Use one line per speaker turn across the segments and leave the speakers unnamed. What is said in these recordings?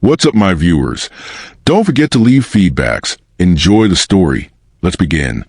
What's up, my viewers? Don't forget to leave feedbacks. Enjoy the story. Let's begin.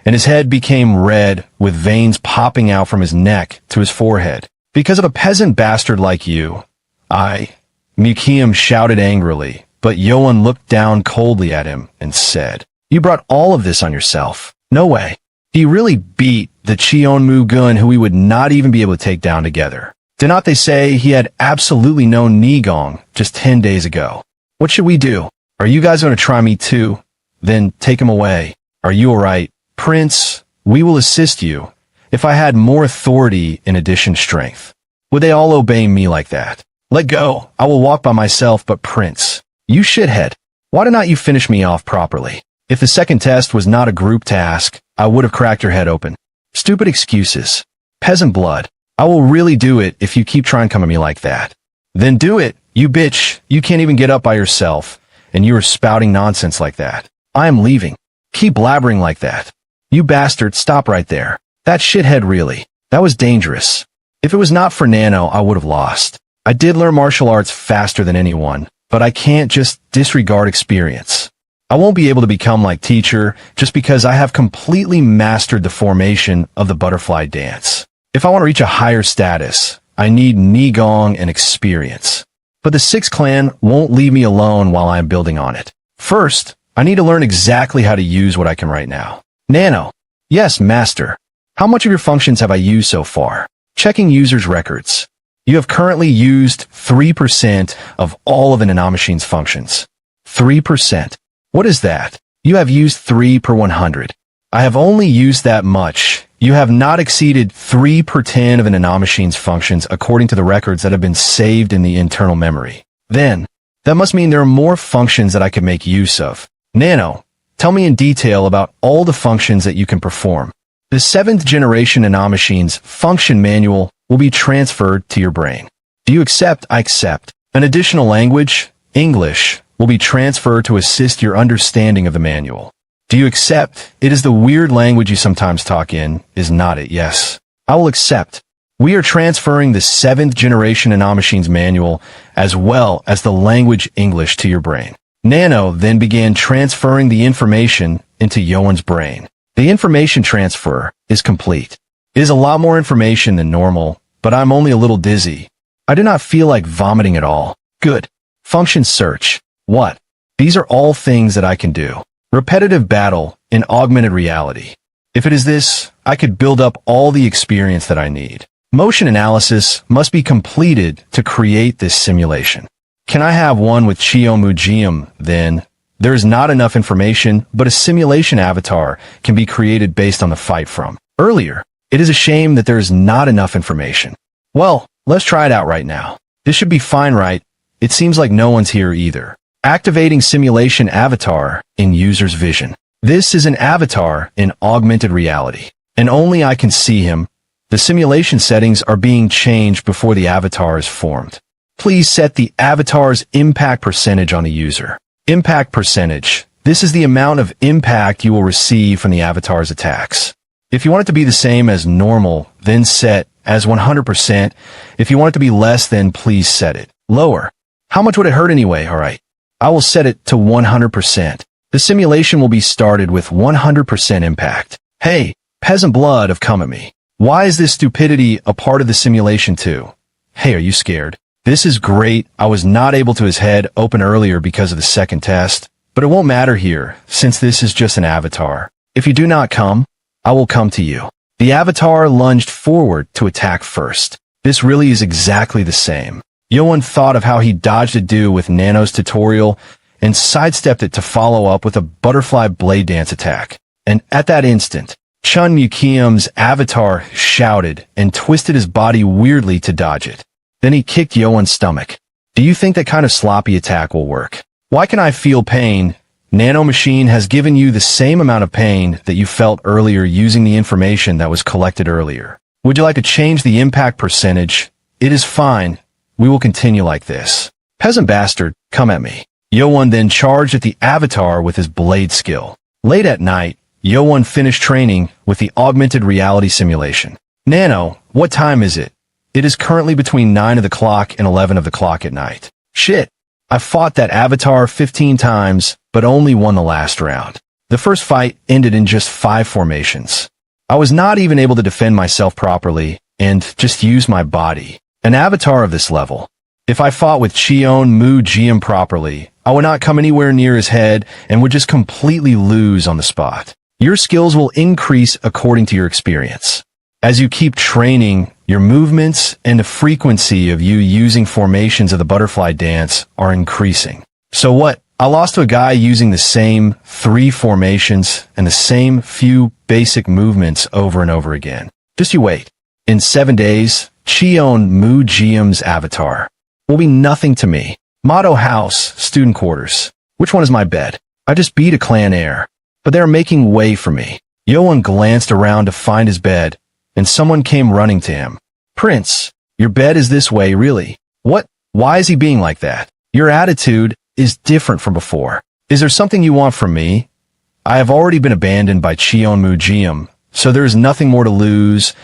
And his head became red, with veins popping out from his neck to his forehead. Because of a peasant bastard like you, Mukim shouted angrily, but Yeo-Woon looked down coldly at him and said, "You brought all of this on yourself. No way." He really beat the Cheon Mugun, who we would not even be able to take down together. Did not they say he had absolutely no Nigong just 10 days ago? What should we do? Are you guys going to try me too? Then take him away. Are you alright? Prince, we will assist you. If I had more authority in addition strength, would they all obey me like that? Let go. I will walk by myself, but Prince, you shithead. Why did not you finish me off properly? If the second test was not a group task, I would have cracked your head open. Stupid excuses. Peasant blood. I will really do it if you keep trying to come at me like that. Then do it, you bitch. You can't even get up by yourself, and you are spouting nonsense like that. I am leaving. Keep blabbering like that. You bastard, stop right there. That shithead really. That was dangerous. If it was not for Nano, I would have lost. I did learn martial arts faster than anyone, but I can't just disregard experience. I won't be able to become like teacher just because I have completely mastered the formation of the butterfly dance. If I want to reach a higher status, I need Nigong and experience. But the Six Clan won't leave me alone while I am building on it. First, I need to learn exactly how to use what I can right now. Nano. Yes, master. How much of your functions have I used so far? Checking users' records. You have currently used 3% of all of an Nano Machine's functions. 3%. What is that? You have used 3 per 100. I have only used that much. You have not exceeded 3 per 10 of an Nano Machine's functions according to the records that have been saved in the internal memory. Then, that must mean there are more functions that I could make use of. Nano, tell me in detail about all the functions that you can perform. The 7th generation Nano Machine's function manual will be transferred to your brain. Do you accept? I accept. An additional language, English, will be transferred to assist your understanding of the manual. Do you accept? It is the weird language you sometimes talk in, is not it? Yes. I will accept. We are transferring the 7th generation Nano Machine's manual as well as the language English to your brain. Nano then began transferring the information into Yeo-Woon's brain. The information transfer is complete. It is a lot more information than normal, but I'm only a little dizzy. I do not feel like vomiting at all. Good. Function search. What? These are all things that I can do. Repetitive battle in augmented reality. If it is this, I could build up all the experience that I need. Motion analysis must be completed to create this simulation. Can I have one with Cheon Murim then? There is not enough information, but a simulation avatar can be created based on the fight from earlier. It is a shame that there is not enough information. Well, let's try it out right now. This should be fine, right? It seems like no one's here either. Activating simulation avatar in user's vision. This is an avatar in augmented reality, and only I can see him. The simulation settings are being changed before the avatar is formed. Please set the avatar's impact percentage on the user. Impact percentage. This is the amount of impact you will receive from the avatar's attacks. If you want it to be the same as normal, then set as 100%. If you want it to be less, then please set it lower. How much would it hurt anyway? Alright. I will set it to 100%. The simulation will be started with 100% impact. Hey, peasant blood have come at me. Why is this stupidity a part of the simulation too? Hey, are you scared? This is great. I was not able to his head open earlier because of the second test, but it won't matter here since this is just an avatar. If you do not come, I will come to you. The avatar lunged forward to attack first. This really is exactly the same. Yeo-Woon thought of how he dodged a do with Nano's tutorial and sidestepped it to follow up with a butterfly blade dance attack. And at that instant, Chun Mukim's avatar shouted and twisted his body weirdly to dodge it. Then he kicked Yeo-Woon's stomach. Do you think that kind of sloppy attack will work? Why can I feel pain? Nano Machine has given you the same amount of pain that you felt earlier using the information that was collected earlier. Would you like to change the impact percentage? It is fine. We will continue like this. Peasant bastard, come at me. Yeo-Woon then charged at the avatar with his blade skill. Late at night, Yeo-Woon finished training with the augmented reality simulation. Nano, what time is it? It is currently between 9 of the clock and 11 of the clock at night. Shit. I fought that avatar 15 times, but only won the last round. The first fight ended in just 5 formations. I was not even able to defend myself properly, and just use my body. An avatar of this level. If I fought with Cheon Mu properly, I would not come anywhere near his head and would just completely lose on the spot. Your skills will increase according to your experience. As you keep training, your movements and the frequency of you using formations of the butterfly dance are increasing. So what? I lost to a guy using the same 3 formations and the same few basic movements over and over again. Just you wait. In 7 days, Cheon Mu avatar will be nothing to me. Motto house, student quarters. Which one is my bed? I just beat a clan heir, but they are making way for me. Yeo-Woon glanced around to find his bed, and someone came running to him. Prince, your bed is this way, really? What? Why is he being like that? Your attitude is different from before. Is there something you want from me? I have already been abandoned by Cheon Mu, so there is nothing more to lose.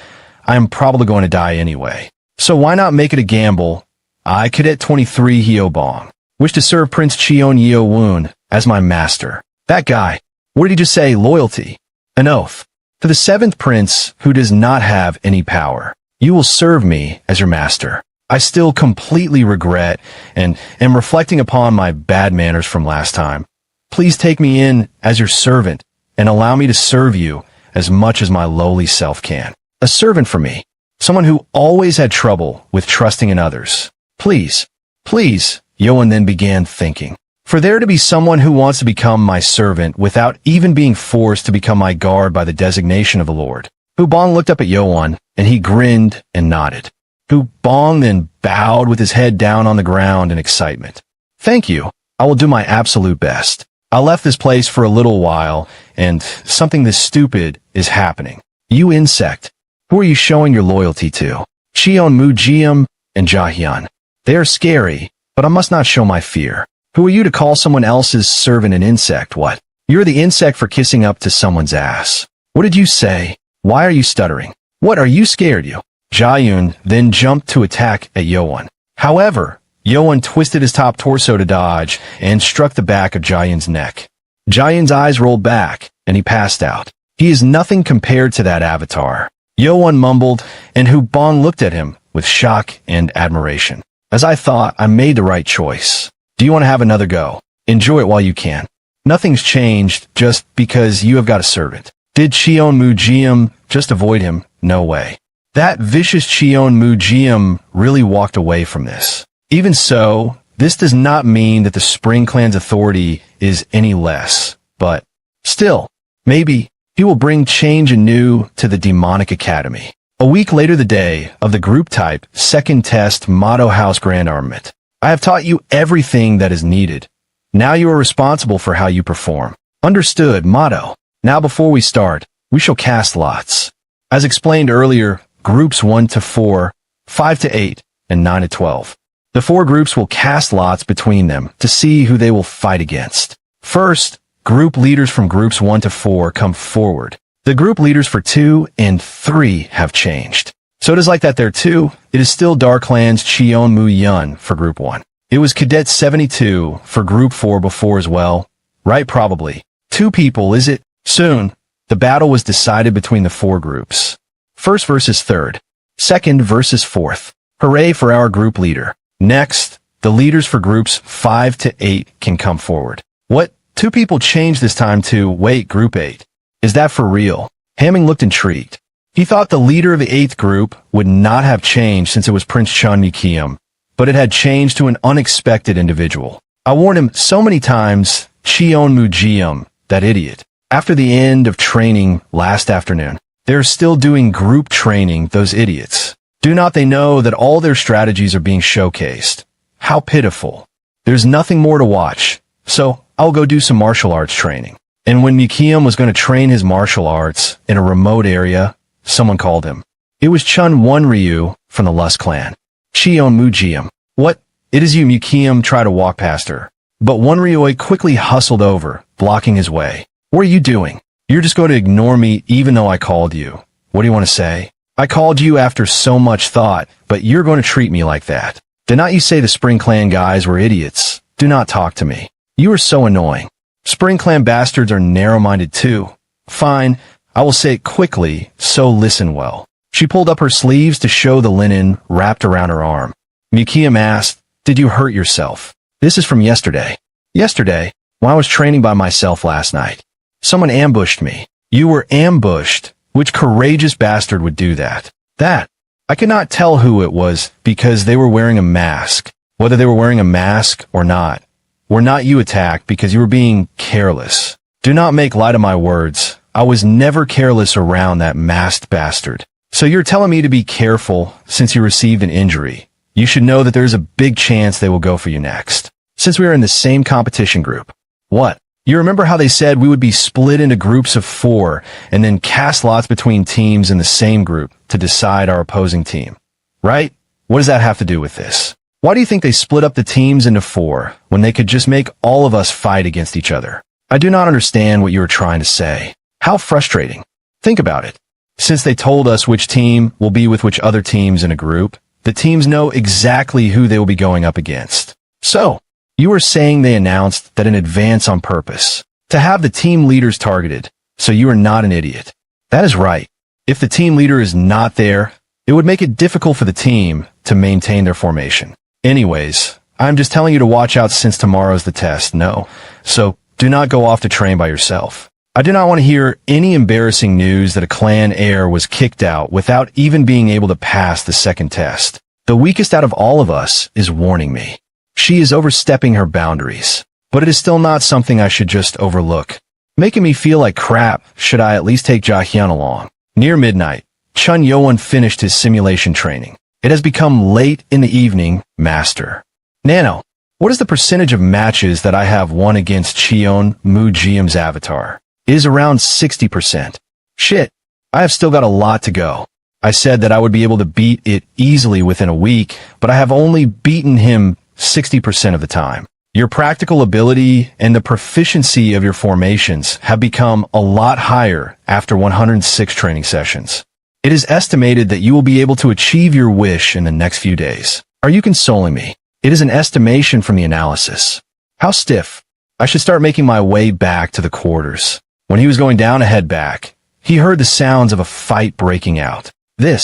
I am probably going to die anyway. So why not make it a gamble? I, Cadet 23 Hyo-Bong, wish to serve Prince Cheon Yeo-Woon as my master. That guy. What did he just say? Loyalty. An oath. To the 7th prince who does not have any power. You will serve me as your master. I still completely regret and am reflecting upon my bad manners from last time. Please take me in as your servant and allow me to serve you as much as my lowly self can. A servant for me. Someone who always had trouble with trusting in others. Please, please, Yeo-Woon then began thinking. For there to be someone who wants to become my servant without even being forced to become my guard by the designation of the Lord. Hu-Bong looked up at Yeo-Woon, and he grinned and nodded. Hu-Bong then bowed with his head down on the ground in excitement. Thank you. I will do my absolute best. I left this place for a little while, and something this stupid is happening. You insect. Who are you showing your loyalty to? Cheon Mu and Jahyun. They are scary, but I must not show my fear. Who are you to call someone else's servant an insect? What? You're the insect for kissing up to someone's ass. What did you say? Why are you stuttering? What, are you scared you? Jahyun then jumped to attack at Yeo-Woon. However, Yeo-Woon twisted his top torso to dodge and struck the back of Jahyun's neck. Jahyun's eyes rolled back, and he passed out. He is nothing compared to that avatar. Yeo-Woon mumbled, and Hu-Bong looked at him with shock and admiration. As I thought, I made the right choice. Do you want to have another go? Enjoy it while you can. Nothing's changed just because you have got a servant. Did Cheon Mu just avoid him? No way. That vicious Cheon Mu really walked away from this. Even so, this does not mean that the Spring Clan's authority is any less, but still, maybe he will bring change anew to the Demonic Academy. A week later, the day of the group type second test Motto House Grand Armament. I have taught you everything that is needed. Now you are responsible for how you perform. Understood, Motto. Now before we start, we shall cast lots. As explained earlier, groups 1 to 4, 5 to 8, and 9 to 12. The 4 groups will cast lots between them to see who they will fight against. First, group leaders from groups 1 to 4 come forward. The group leaders for 2 and 3 have changed. So it is like that there too. It is still Dark Clan's Cheon Mu for group 1. It was Cadet 72 for group 4 before as well. Right, probably. 2 people, is it? Soon, the battle was decided between the 4 groups. First versus third. Second versus fourth. Hooray for our group leader. Next, the leaders for groups 5 to 8 can come forward. What? 2 people changed this time to, wait, group 8. Is that for real? Hamming looked intrigued. He thought the leader of the 8th group would not have changed since it was Prince Cheon Mu, but it had changed to an unexpected individual. I warned him so many times, Cheon Mu, that idiot. After the end of training last afternoon, they're still doing group training, those idiots. Do not they know that all their strategies are being showcased? How pitiful. There's nothing more to watch, so I'll go do some martial arts training. And when Mukim was going to train his martial arts in a remote area, someone called him. It was Chun Won-Ryu from the Lust clan. Cheon Mu. What? It is you. Mukim tried to walk past her, but Won-Ryu quickly hustled over, blocking his way. What are you doing? You're just going to ignore me even though I called you. What do you want to say? I called you after so much thought, but you're going to treat me like that. Did not you say the Spring Clan guys were idiots? do not talk to me. You are so annoying. Spring Clan bastards are narrow-minded too. Fine, I will say it quickly, so listen well. She pulled up her sleeves to show the linen wrapped around her arm. Mukim asked, did you hurt yourself? This is from yesterday. Yesterday, when I was training by myself last night. Someone ambushed me. You were ambushed. Which courageous bastard would do that? That. I could not tell who it was because they were wearing a mask. Whether they were wearing a mask or not. Were not you attacked because you were being careless. Do not make light of my words. I was never careless around that masked bastard. So you're telling me to be careful since you received an injury. You should know that there's a big chance they will go for you next. Since we are in the same competition group. What? You remember how they said we would be split into groups of 4 and then cast lots between teams in the same group to decide our opposing team? Right? What does that have to do with this? Why do you think they split up the teams into 4 when they could just make all of us fight against each other? I do not understand what you are trying to say. How frustrating. Think about it. Since they told us which team will be with which other teams in a group, the teams know exactly who they will be going up against. So, you are saying they announced that in advance on purpose, to have the team leaders targeted, so you are not an idiot. That is right. If the team leader is not there, it would make it difficult for the team to maintain their formation. Anyways, I'm just telling you to watch out since tomorrow's the test, no? So, do not go off to train by yourself. I do not want to hear any embarrassing news that a clan heir was kicked out without even being able to pass the second test. The weakest out of all of us is warning me. She is overstepping her boundaries, but it is still not something I should just overlook. Making me feel like crap, should I at least take Jaehyun along? Near midnight, Chun Yeo-Woon finished his simulation training. It has become late in the evening, Master. Nano, what is the percentage of matches that I have won against Cheon Mujiam's avatar? It is around 60%. Shit, I have still got a lot to go. I said that I would be able to beat it easily within a week, but I have only beaten him 60% of the time. Your practical ability and the proficiency of your formations have become a lot higher after 106 training sessions. It is estimated that you will be able to achieve your wish in the next few days. Are you consoling me? It is an estimation from the analysis. How stiff. I should start making my way back to the quarters. When he was going down to head back, he heard the sounds of a fight breaking out. The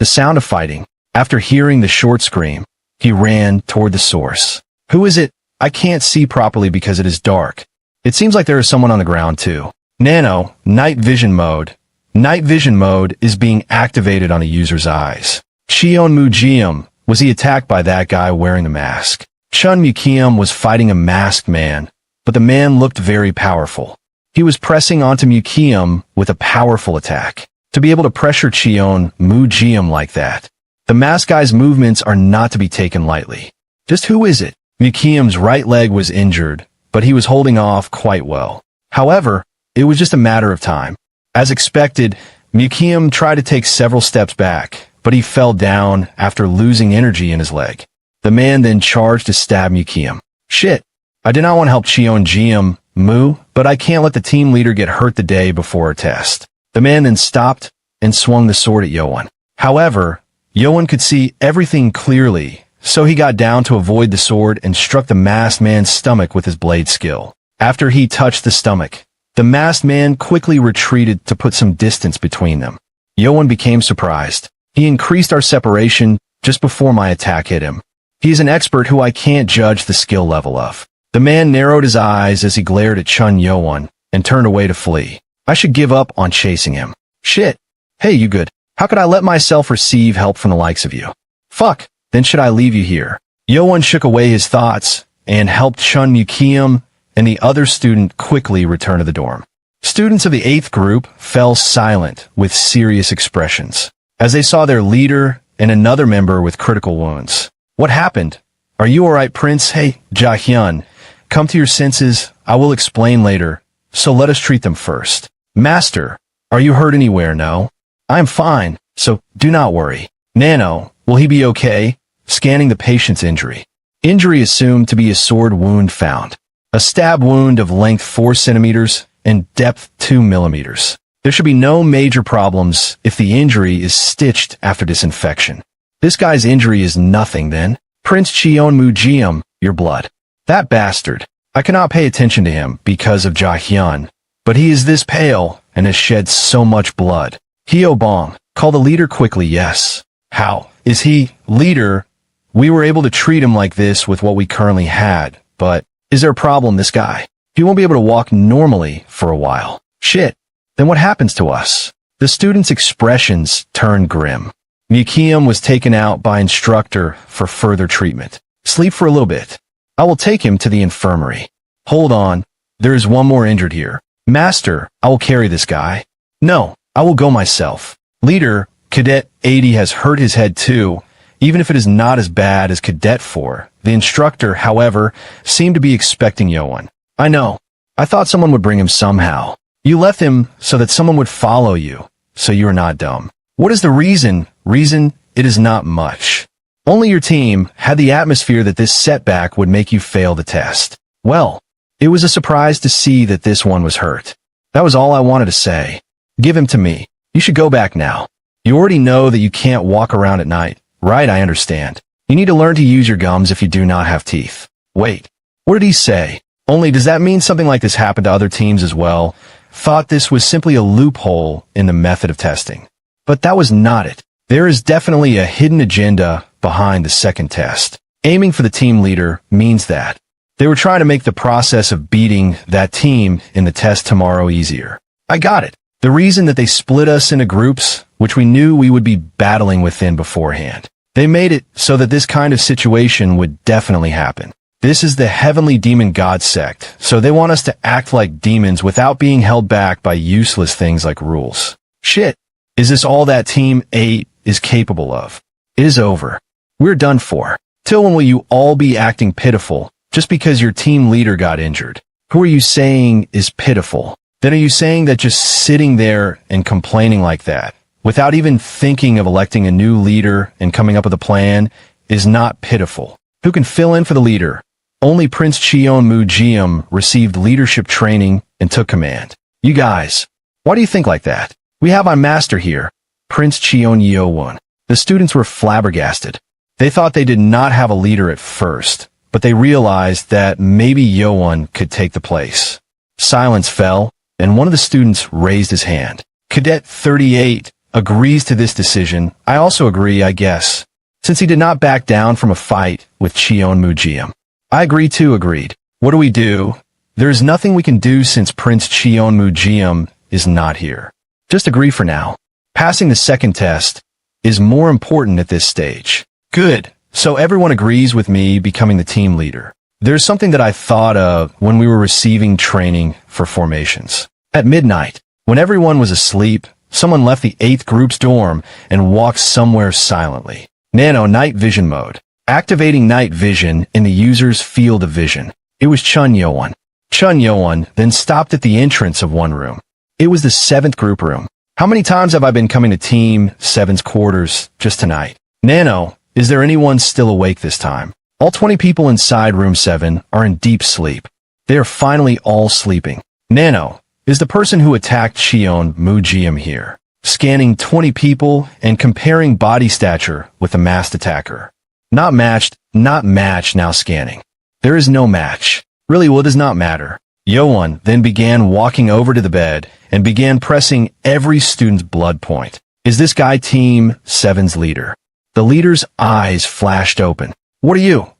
sound of fighting. After hearing the short scream, he ran toward the source. Who is it? I can't see properly because it is dark. It seems like there is someone on the ground too. Nano, night vision mode. Night vision mode is being activated on a user's eyes. Cheon Mujiam, was he attacked by that guy wearing the mask? Chun Mukim was fighting a masked man, but the man looked very powerful. He was pressing onto Mukim with a powerful attack. To be able to pressure Cheon Mujiam like that, the masked guy's movements are not to be taken lightly. Just who is it? Mukiam's right leg was injured, but he was holding off quite well. However, it was just a matter of time. As expected, Mukim tried to take several steps back, but he fell down after losing energy in his leg. The man then charged to stab Mukim. Shit. I did not want to help Cheon Jiam Mu, but I can't let the team leader get hurt the day before a test. The man then stopped and swung the sword at Yeo-Woon. However, Yeo-Woon could see everything clearly, so he got down to avoid the sword and struck the masked man's stomach with his blade skill. After he touched the stomach, the masked man quickly retreated to put some distance between them. Yeo-Woon became surprised. He increased our separation just before my attack hit him. He is an expert who I can't judge the skill level of. The man narrowed his eyes as he glared at Chun Yeo-Woon and turned away to flee. I should give up on chasing him. Shit. Hey, you good. How could I let myself receive help from the likes of you? Fuck. Then should I leave you here? Yeo-Woon shook away his thoughts and helped Chun Mukim and the other student quickly return to the dorm. Students of the 8th group fell silent with serious expressions as they saw their leader and another member with critical wounds. What happened? Are you alright, Prince? Hey, Jaehyun, come to your senses. I will explain later, so let us treat them first. Master, are you hurt anywhere? No? I am fine, so do not worry. Nano, will he be okay? Scanning the patient's injury. Injury assumed to be a sword wound found. A stab wound of length 4 centimeters and depth 2 millimeters. There should be no major problems if the injury is stitched after disinfection. This guy's injury is nothing then. Prince Cheon Mujiam, your blood. That bastard. I cannot pay attention to him because of Ja-hyun, but he is this pale and has shed so much blood. Hyo-bong, call the leader quickly, yes. How? Is he leader? We were able to treat him like this with what we currently had, but is there a problem, this guy? He won't be able to walk normally for a while. Shit. Then what happens to us? The students' expressions turned grim. Mukim was taken out by instructor for further treatment. Sleep for a little bit. I will take him to the infirmary. Hold on. There is one more injured here. Master, I will carry this guy. No, I will go myself. Leader, Cadet 80 has hurt his head too, even if it is not as bad as Cadet 4. The instructor, however, seemed to be expecting Yeo-Woon. I know. I thought someone would bring him somehow. You left him so that someone would follow you, so you are not dumb. What is the reason? Reason? It is not much. Only your team had the atmosphere that this setback would make you fail the test. Well, it was a surprise to see that this one was hurt. That was all I wanted to say. Give him to me. You should go back now. You already know that you can't walk around at night, right? I understand. You need to learn to use your gums if you do not have teeth. Wait, what did he say? Only does that mean something like this happened to other teams as well? Thought this was simply a loophole in the method of testing. But that was not it. There is definitely a hidden agenda behind the second test. Aiming for the team leader means that they were trying to make the process of beating that team in the test tomorrow easier. I got it. The reason that they split us into groups, which we knew we would be battling within beforehand. They made it so that this kind of situation would definitely happen. This is the heavenly demon god sect, so they want us to act like demons without being held back by useless things like rules. Shit. Is this all that Team 8 is capable of? It is over. We're done for. Till when will you all be acting pitiful, just because your team leader got injured? Who are you saying is pitiful? Then are you saying that just sitting there and complaining like that, without even thinking of electing a new leader and coming up with a plan, is not pitiful? Who can fill in for the leader? Only Prince Cheon Mujeom received leadership training and took command. You guys, why do you think like that? We have our master here, Prince Cheon Yeo-Woon. The students were flabbergasted. They thought they did not have a leader at first, but they realized that maybe Yeo-Woon could take the place. Silence fell, and one of the students raised his hand. Cadet 38 agrees to this decision. I also agree, I guess, since he did not back down from a fight with Cheon Mujeom. I agree too, agreed. What do we do? There is nothing we can do since Prince Cheon Mujeom is not here. Just agree for now. Passing the second test is more important at this stage. Good. So everyone agrees with me becoming the team leader. There's something that I thought of when we were receiving training for formations. At midnight, when everyone was asleep, someone left the 8th group's dorm and walked somewhere silently. Nano night vision mode. Activating night vision in the user's field of vision. It was Chun Yeo-Woon. Chun Yeo-Woon then stopped at the entrance of one room. It was the 7th group room. How many times have I been coming to Team 7's quarters just tonight? Nano, is there anyone still awake this time? All 20 people inside room 7 are in deep sleep. They are finally all sleeping. Nano, is the person who attacked Cheon Mujeom here? Scanning 20 people and comparing body stature with the masked attacker. Not matched, now scanning. There is no match. Really, well, it does not matter. Yeo-Woon then began walking over to the bed and began pressing every student's blood point. Is this guy Team 7's leader? The leader's eyes flashed open. What are you?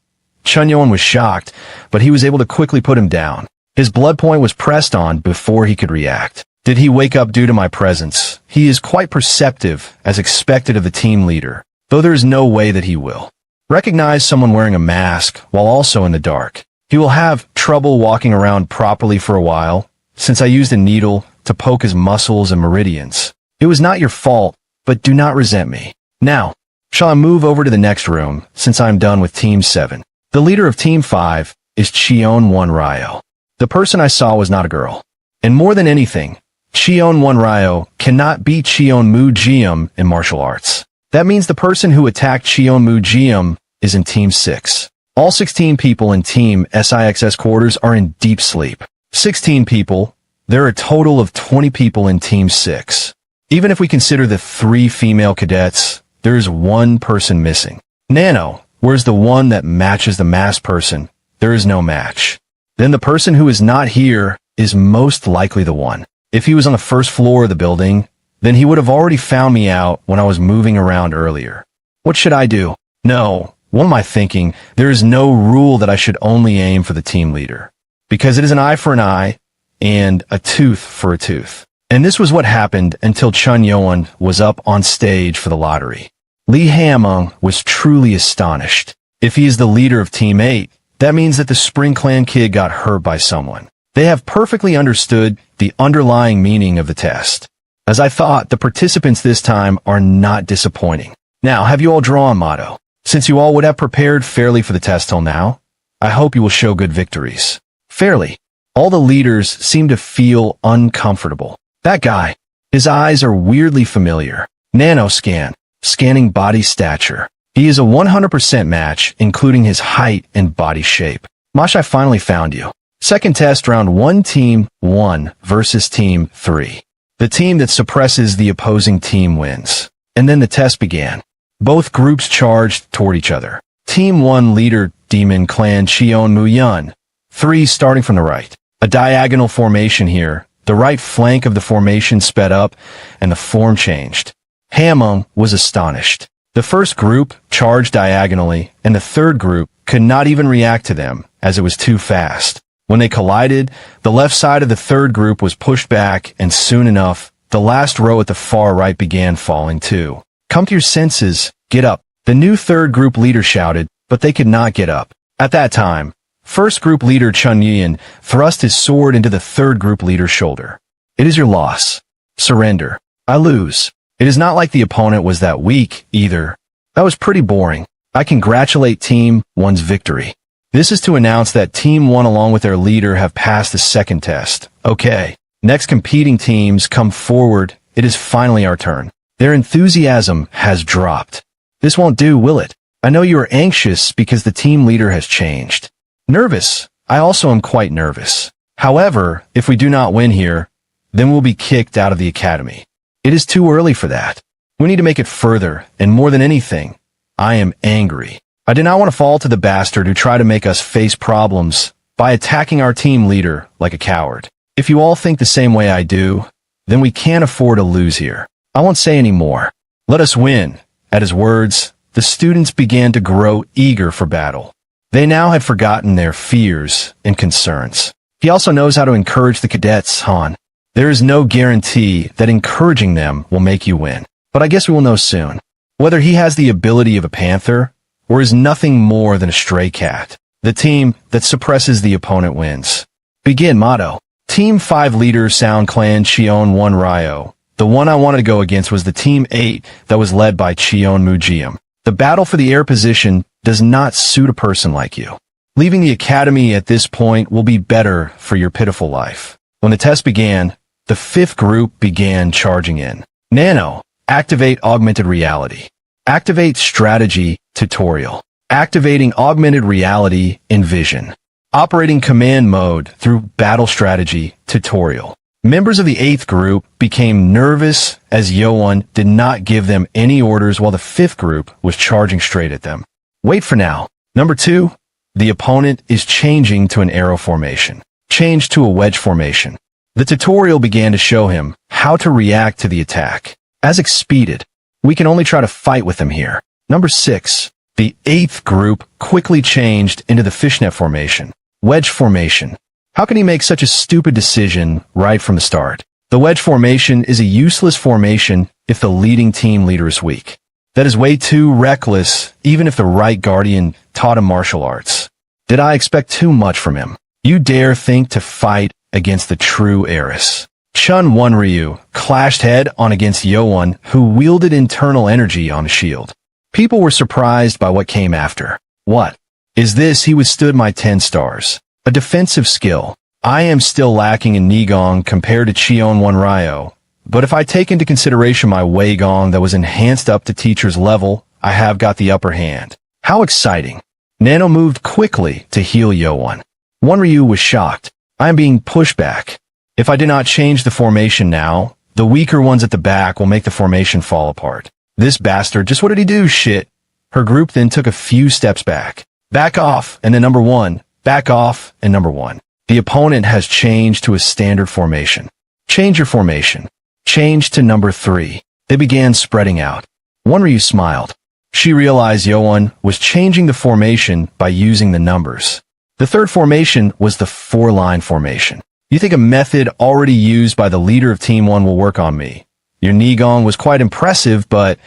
Chun Yeo-Woon was shocked, but he was able to quickly put him down. His blood point was pressed on before he could react. Did he wake up due to my presence? He is quite perceptive, as expected of the team leader, though there is no way that he will recognize someone wearing a mask while also in the dark. He will have trouble walking around properly for a while, since I used a needle to poke his muscles and meridians. It was not your fault, but do not resent me. Now, shall I move over to the next room, since I am done with Team 7? The leader of Team 5 is Cheon Won-ryo. The person I saw was not a girl. And more than anything, Cheon Won-ryo cannot beat Cheon Mujeom in martial arts. That means the person who attacked Cheon Mujeom is in Team 6. All 16 people in Team SIX's quarters are in deep sleep. 16 people. There are a total of 20 people in Team 6. Even if we consider the 3 female cadets, there is one person missing. Nano, where's the one that matches the masked person? there is no match. Then the person who is not here is most likely the one. If he was on the first floor of the building, then he would have already found me out when I was moving around earlier. What should I do? No, what am I thinking? There is no rule that I should only aim for the team leader. Because it is an eye for an eye and a tooth for a tooth. And this was what happened until Cheon Yeo-Woon was up on stage for the lottery. Lee Hamung was truly astonished. If he is the leader of Team 8, that means that the Spring Clan kid got hurt by someone. They have perfectly understood the underlying meaning of the test. As I thought, the participants this time are not disappointing. Now, have you all drawn motto? Since you all would have prepared fairly for the test till now, I hope you will show good victories. Fairly. All the leaders seem to feel uncomfortable. That guy. His eyes are weirdly familiar. Nano scan. Scanning body stature. He is a 100% match, including his height and body shape. Mosh, I finally found you. Second test, round 1, Team 1 versus Team 3. The team that suppresses the opposing team wins. And then the test began. Both groups charged toward each other. Team 1 leader, Demon Clan Cheon Mu-yun. 3 starting from the right. A diagonal formation here. The right flank of the formation sped up, and the form changed. Hamung was astonished. The first group charged diagonally, and the third group could not even react to them, as it was too fast. When they collided, the left side of the third group was pushed back, and soon enough, the last row at the far right began falling too. Come to your senses, get up. The new third group leader shouted, but they could not get up. At that time, first group leader Cheon Yeo-Woon thrust his sword into the third group leader's shoulder. It is your loss. Surrender. I lose. It is not like the opponent was that weak, either. That was pretty boring. I congratulate Team 1's victory. This is to announce that Team 1 along with their leader have passed the second test. Okay. Next competing teams come forward. It is finally our turn. Their enthusiasm has dropped. This won't do, will it? I know you are anxious because the team leader has changed. Nervous. I also am quite nervous. However, if we do not win here, then we'll be kicked out of the academy. It is too early for that. We need to make it further, and more than anything, I am angry. I do not want to fall to the bastard who tried to make us face problems by attacking our team leader like a coward. If you all think the same way I do, then we can't afford to lose here. I won't say any more. Let us win. At his words, the students began to grow eager for battle. They now had forgotten their fears and concerns. He also knows how to encourage the cadets, Han. There is no guarantee that encouraging them will make you win. But I guess we will know soon. Whether he has the ability of a panther, or is nothing more than a stray cat. The team that suppresses the opponent wins. Begin motto. Team 5 leader Sound Clan Cheon 1 Ryo. The one I wanted to go against was the Team 8 that was led by Cheon Mu-jium. The battle for the air position does not suit a person like you. Leaving the academy at this point will be better for your pitiful life. When the test began, the fifth group began charging in. Nano. Activate augmented reality. Activate strategy tutorial. Activating augmented reality in vision. Operating command mode through battle strategy tutorial. Members of the 8th group became nervous as Yeo-Woon did not give them any orders while the 5th group was charging straight at them. Wait for now. Number 2. The opponent is changing to an arrow formation. Change to a wedge formation. The tutorial began to show him how to react to the attack. As expected, we can only try to fight with them here. Number 6. The 8th group quickly changed into the fishnet formation. Wedge formation. How can he make such a stupid decision right from the start? The wedge formation is a useless formation if the leading team leader is weak. That is way too reckless, even if the right guardian taught him martial arts. Did I expect too much from him? You dare think to fight against the true heiress. Cheon Won-ryu clashed head-on against Yeo-Woon, who wielded internal energy on a shield. People were surprised by what came after. What? Is this? He withstood my 10 stars. A defensive skill. I am still lacking in Nigong compared to Cheon Won-ryo, but if I take into consideration my Weigong that was enhanced up to teacher's level, I have got the upper hand. How exciting. Nano moved quickly to heal Yeo-Woon. Won-ryu was shocked. I am being pushed back. If I do not change the formation now, the weaker ones at the back will make the formation fall apart. This bastard, just what did he do, shit? Her group then took a few steps back. Back off, and then number 1, Back off, and number 1. The opponent has changed to a standard formation. Change your formation. Change to number 3. They began spreading out. Wonryu smiled. She realized Yeo-Woon was changing the formation by using the numbers. The third formation was the 4-line formation. You think a method already used by the leader of Team 1 will work on me? Your Nigong was quite impressive, but,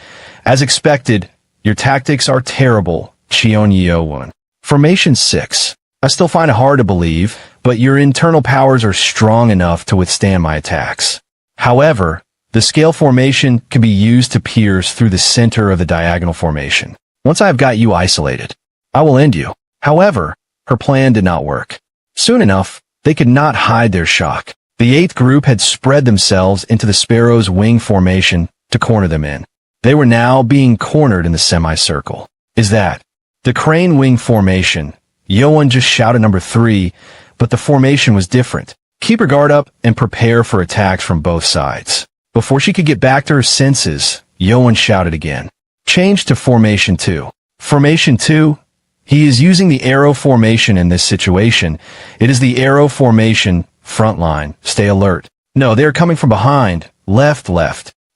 as expected, your tactics are terrible, Cheon Yeo-Woon. Formation 6. I still find it hard to believe, but your internal powers are strong enough to withstand my attacks. However, the scale formation can be used to pierce through the center of the diagonal formation. Once I have got you isolated, I will end you. However, her plan did not work. Soon enough, they could not hide their shock. The 8th group had spread themselves into the sparrow's wing formation to corner them in. They were now being cornered in the semicircle. Is that the crane wing formation? Yeo-Woon just shouted number 3, but the formation was different. Keep her guard up and prepare for attacks from both sides. Before she could get back to her senses, Yeo-Woon shouted again. Change to Formation 2. Formation 2? He is using the arrow formation in this situation. It is the arrow formation, front line. Stay alert. No, they are coming from behind. Left.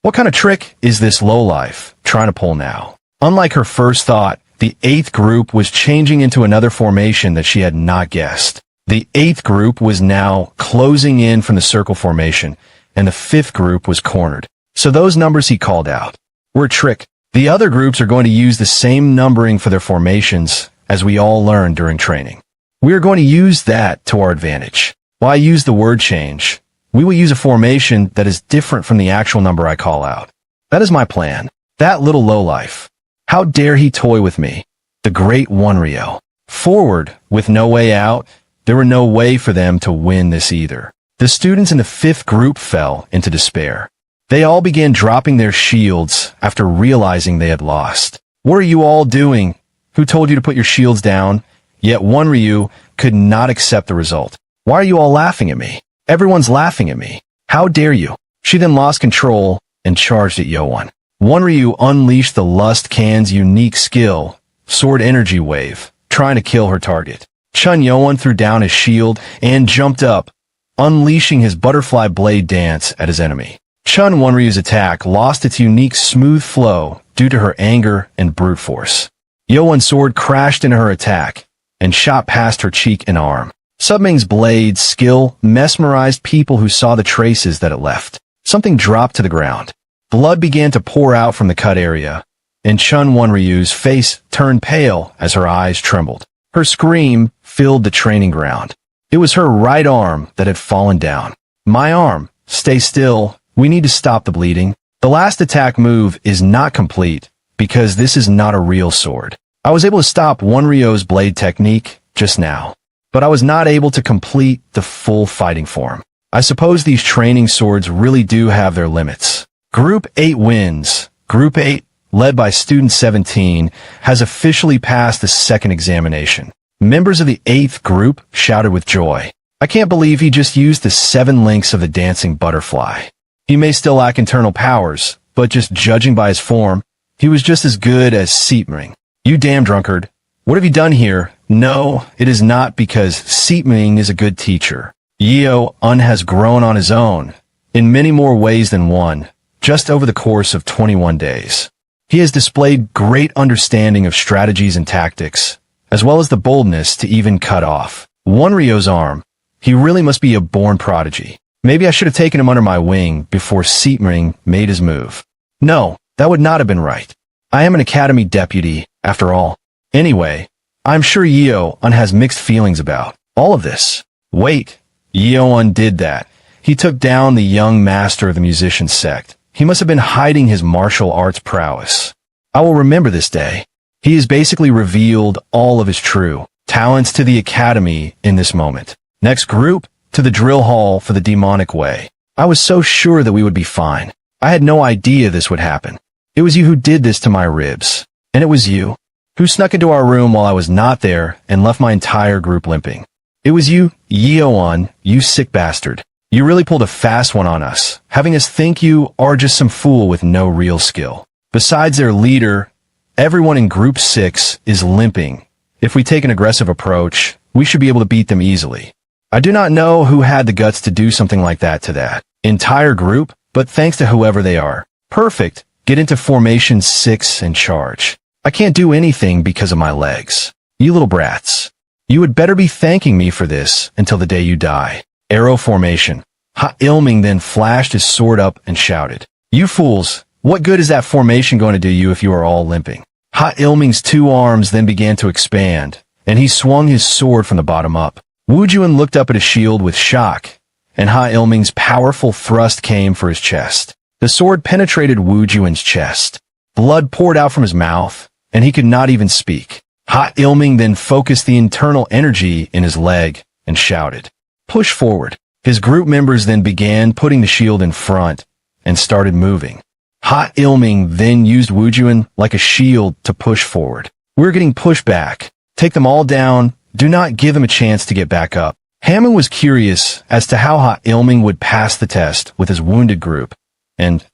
What kind of trick is this lowlife trying to pull now? Unlike her first thought, the 8th group was changing into another formation that she had not guessed. The 8th group was now closing in from the circle formation, and the 5th group was cornered. So those numbers he called out were a trick. The other groups are going to use the same numbering for their formations as we all learned during training. We are going to use that to our advantage. While I use the word change, we will use a formation that is different from the actual number I call out. That is my plan. That little lowlife. How dare he toy with me? The great Wonryu. Forward, with no way out, there were no way for them to win this either. The students in the 5th group fell into despair. They all began dropping their shields after realizing they had lost. What are you all doing? Who told you to put your shields down? Yet Wonryu could not accept the result. Why are you all laughing at me? Everyone's laughing at me. How dare you? She then lost control and charged at Yeo-Woon. Wonryu unleashed the Lust Can's unique skill, Sword Energy Wave, trying to kill her target. Yeo-Woon threw down his shield and jumped up, unleashing his butterfly blade dance at his enemy. Wonryu's attack lost its unique smooth flow due to her anger and brute force. Yeo-Woon's sword crashed into her attack and shot past her cheek and arm. Subming's blade skill mesmerized people who saw the traces that it left. Something dropped to the ground. Blood began to pour out from the cut area, and Wonryu's face turned pale as her eyes trembled. Her scream filled the training ground. It was her right arm that had fallen down. My arm, stay still. We need to stop the bleeding. The last attack move is not complete because this is not a real sword. I was able to stop Wonryu's blade technique just now, but I was not able to complete the full fighting form. I suppose these training swords really do have their limits. Group 8 wins. Group 8, led by Student 17, has officially passed the second examination. Members of the 8th group shouted with joy. I can't believe he just used the 7 links of the dancing butterfly. He may still lack internal powers, but just judging by his form, he was just as good as Seepming. You damn drunkard. What have you done here? No, it is not because Seepming is a good teacher. Yeo-Woon has grown on his own, in many more ways than one, just over the course of 21 days. He has displayed great understanding of strategies and tactics, as well as the boldness to even cut off Wonryu's arm. He really must be a born prodigy. Maybe I should have taken him under my wing before Seepming made his move. No, that would not have been right. I am an academy deputy, after all. Anyway, I'm sure Yeo-Woon has mixed feelings about all of this. Wait, Yeo-Woon did that. He took down the young master of the musician sect. He must have been hiding his martial arts prowess. I will remember this day. He has basically revealed all of his true talents to the academy in this moment. Next group, to the drill hall for the demonic way. I was so sure that we would be fine. I had no idea this would happen. It was you who did this to my ribs. And it was you who snuck into our room while I was not there and left my entire group limping. It was you, Yeo-Woon, you sick bastard. You really pulled a fast one on us, having us think you are just some fool with no real skill. Besides their leader, everyone in Group 6 is limping. If we take an aggressive approach, we should be able to beat them easily. I do not know who had the guts to do something like that to that entire group, but thanks to whoever they are. Perfect. Get into formation 6 and charge. I can't do anything because of my legs. You little brats. You would better be thanking me for this until the day you die. Arrow formation. Ha-Ilming then flashed his sword up and shouted, "You fools, what good is that formation going to do you if you are all limping?" Ha-Ilming's 2 arms then began to expand, and he swung his sword from the bottom up. Woo-Juan looked up at his shield with shock, and Ha-Ilming's powerful thrust came for his chest. The sword penetrated Woo-Juan's chest. Blood poured out from his mouth, and he could not even speak. Ha-Ilming then focused the internal energy in his leg and shouted, "Push forward." His group members then began putting the shield in front and started moving. Ha-Ilming then used Woo-Juan like a shield to push forward. "We're getting pushed back. Take them all down. Do not give them a chance to get back up." Hammond was curious as to how Ha-Ilming would pass the test with his wounded group, and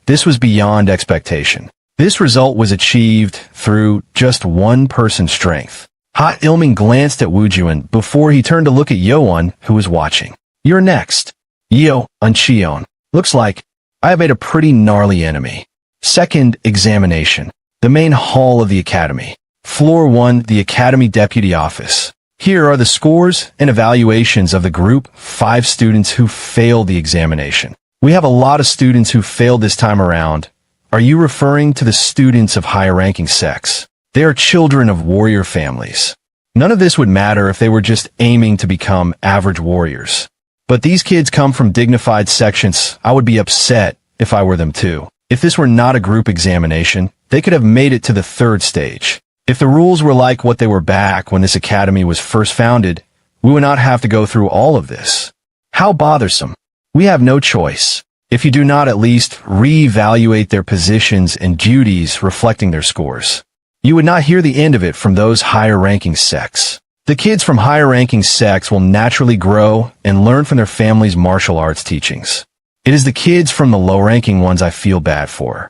this was beyond expectation. This result was achieved through just one person's strength. Ha-Ilming glanced at Woo-Juan before he turned to look at Yeo-Woon, who was watching. "You're next." Yeo-Woon Cheon. "Looks like I have made a pretty gnarly enemy." Second examination. The main hall of the academy. Floor 1, the academy deputy office. Here are the scores and evaluations of the group 5 students who failed the examination. We have a lot of students who failed this time around. Are you referring to the students of higher ranking sex? They are children of warrior families. None of this would matter if they were just aiming to become average warriors. But these kids come from dignified sections. I would be upset if I were them too. If this were not a group examination, they could have made it to the 3rd stage. If the rules were like what they were back when this academy was first founded, we would not have to go through all of this. How bothersome. We have no choice. If you do not at least re-evaluate their positions and duties reflecting their scores, you would not hear the end of it from those higher-ranking sects. The kids from higher-ranking sects will naturally grow and learn from their family's martial arts teachings. It is the kids from the low-ranking ones I feel bad for.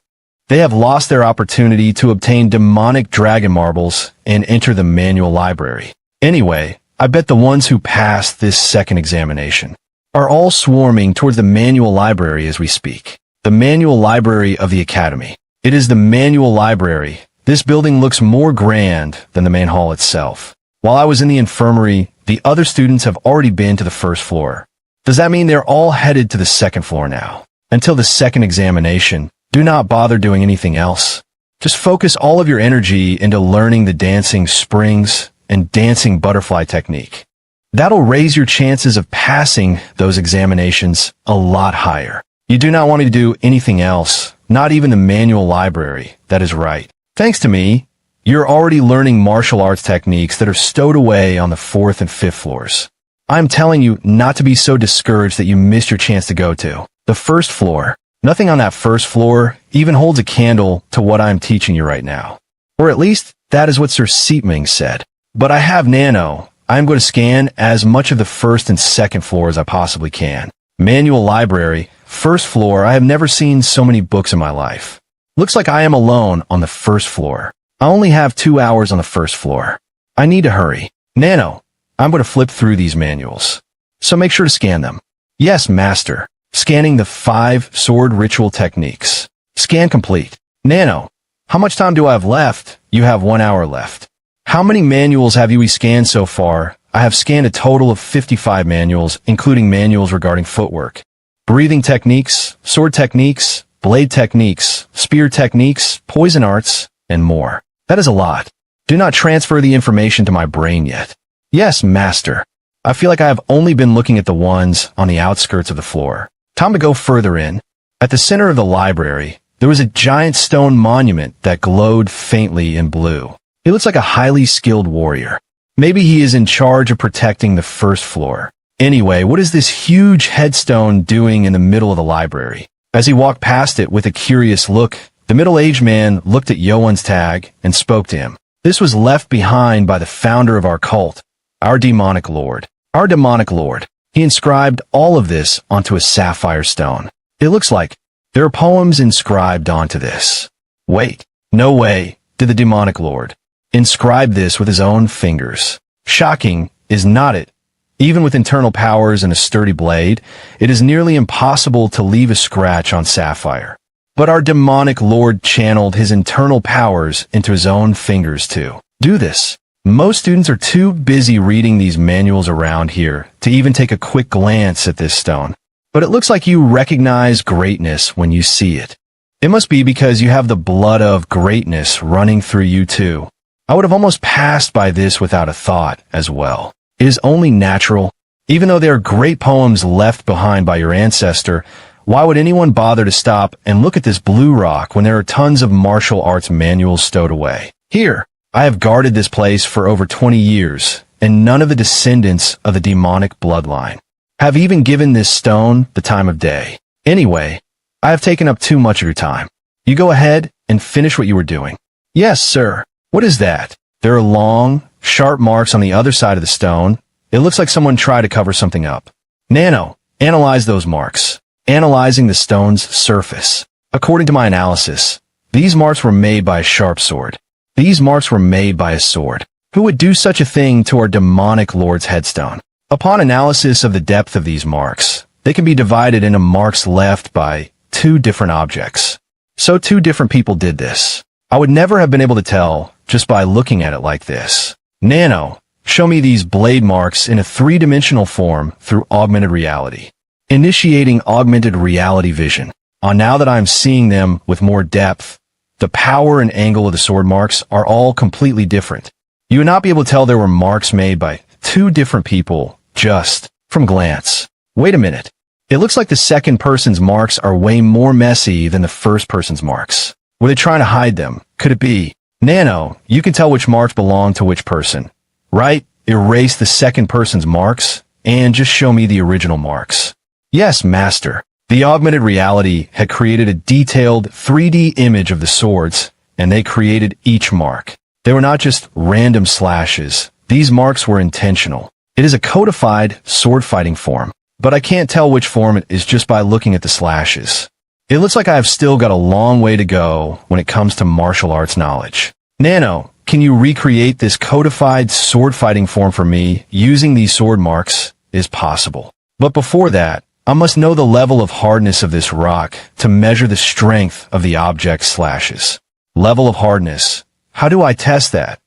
They have lost their opportunity to obtain demonic dragon marbles and enter the manual library. Anyway, I bet the ones who passed this second examination are all swarming towards the manual library as we speak. The manual library of the academy. It is the manual library. This building looks more grand than the main hall itself. While I was in the infirmary, the other students have already been to the 1st floor. Does that mean they're all headed to the 2nd floor now? Until the second examination, do not bother doing anything else. Just focus all of your energy into learning the dancing springs and dancing butterfly technique. That'll raise your chances of passing those examinations a lot higher. You do not want to do anything else, not even the manual library. That is right. Thanks to me, you're already learning martial arts techniques that are stowed away on the 4th and 5th floors. I'm telling you not to be so discouraged that you missed your chance to go to the 1st floor. Nothing on that 1st floor even holds a candle to what I'm teaching you right now. Or at least, that is what Sir Seepming said. But I have Nano. I'm going to scan as much of the 1st and 2nd floor as I possibly can. Manual library, 1st floor. I have never seen so many books in my life. Looks like I am alone on the 1st floor. I only have 2 hours on the 1st floor. I need to hurry. Nano, I'm going to flip through these manuals. So make sure to scan them. Yes, master. Scanning the 5 sword ritual techniques. Scan complete. Nano, how much time do I have left? You have 1 hour left. How many manuals have you scanned so far? I have scanned a total of 55 manuals, including manuals regarding footwork, breathing techniques, sword techniques, blade techniques, spear techniques, poison arts, and more. That is a lot. Do not transfer the information to my brain yet. Yes, master. I feel like I have only been looking at the ones on the outskirts of the floor. Time to go further in. At the center of the library, there was a giant stone monument that glowed faintly in blue. He looks like a highly skilled warrior. Maybe he is in charge of protecting the 1st floor. Anyway, what is this huge headstone doing in the middle of the library? As he walked past it with a curious look, the middle-aged man looked at Yeo-Woon's tag and spoke to him. This was left behind by the founder of our cult, our demonic lord. Our demonic lord. He inscribed all of this onto a sapphire stone. It looks like there are poems inscribed onto this. Wait, no way did the demonic lord inscribe this with his own fingers. Shocking, is not it. Even with internal powers and a sturdy blade, it is nearly impossible to leave a scratch on Sapphire. But our demonic lord channeled his internal powers into his own fingers to do this. Most students are too busy reading these manuals around here to even take a quick glance at this stone. But it looks like you recognize greatness when you see it. It must be because you have the blood of greatness running through you too. I would have almost passed by this without a thought as well. It is only natural. Even though there are great poems left behind by your ancestor, why would anyone bother to stop and look at this blue rock when there are tons of martial arts manuals stowed away? Here, I have guarded this place for over 20 years, and none of the descendants of the demonic bloodline have even given this stone the time of day. Anyway, I have taken up too much of your time. You go ahead and finish what you were doing. Yes, sir. What is that? There are long, sharp marks on the other side of the stone. It looks like someone tried to cover something up. Nano, analyze those marks. Analyzing the stone's surface. According to my analysis, these marks were made by a sharp sword. These marks were made by a sword. Who would do such a thing to our demonic lord's headstone? Upon analysis of the depth of these marks, they can be divided into marks left by two different objects. So two different people did this. I would never have been able to tell just by looking at it like this. Nano, show me these blade marks in a three-dimensional form through augmented reality. Initiating augmented reality vision. Now that I'm seeing them with more depth, the power and angle of the sword marks are all completely different. You would not be able to tell there were marks made by two different people just from glance. Wait a minute. It looks like the second person's marks are way more messy than the first person's marks. Were they trying to hide them? Could it be? Nano, you can tell which marks belong to which person, right? Erase the second person's marks and just show me the original marks. Yes, master. The augmented reality had created a detailed 3D image of the swords, and they created each mark. They were not just random slashes. These marks were intentional. It is a codified sword fighting form, but I can't tell which form it is just by looking at the slashes. It looks like I have still got a long way to go when it comes to martial arts knowledge. Nano, can you recreate this codified sword fighting form for me using these sword marks? Is possible. But before that, I must know the level of hardness of this rock to measure the strength of the object's slashes. Level of hardness. How do I test that?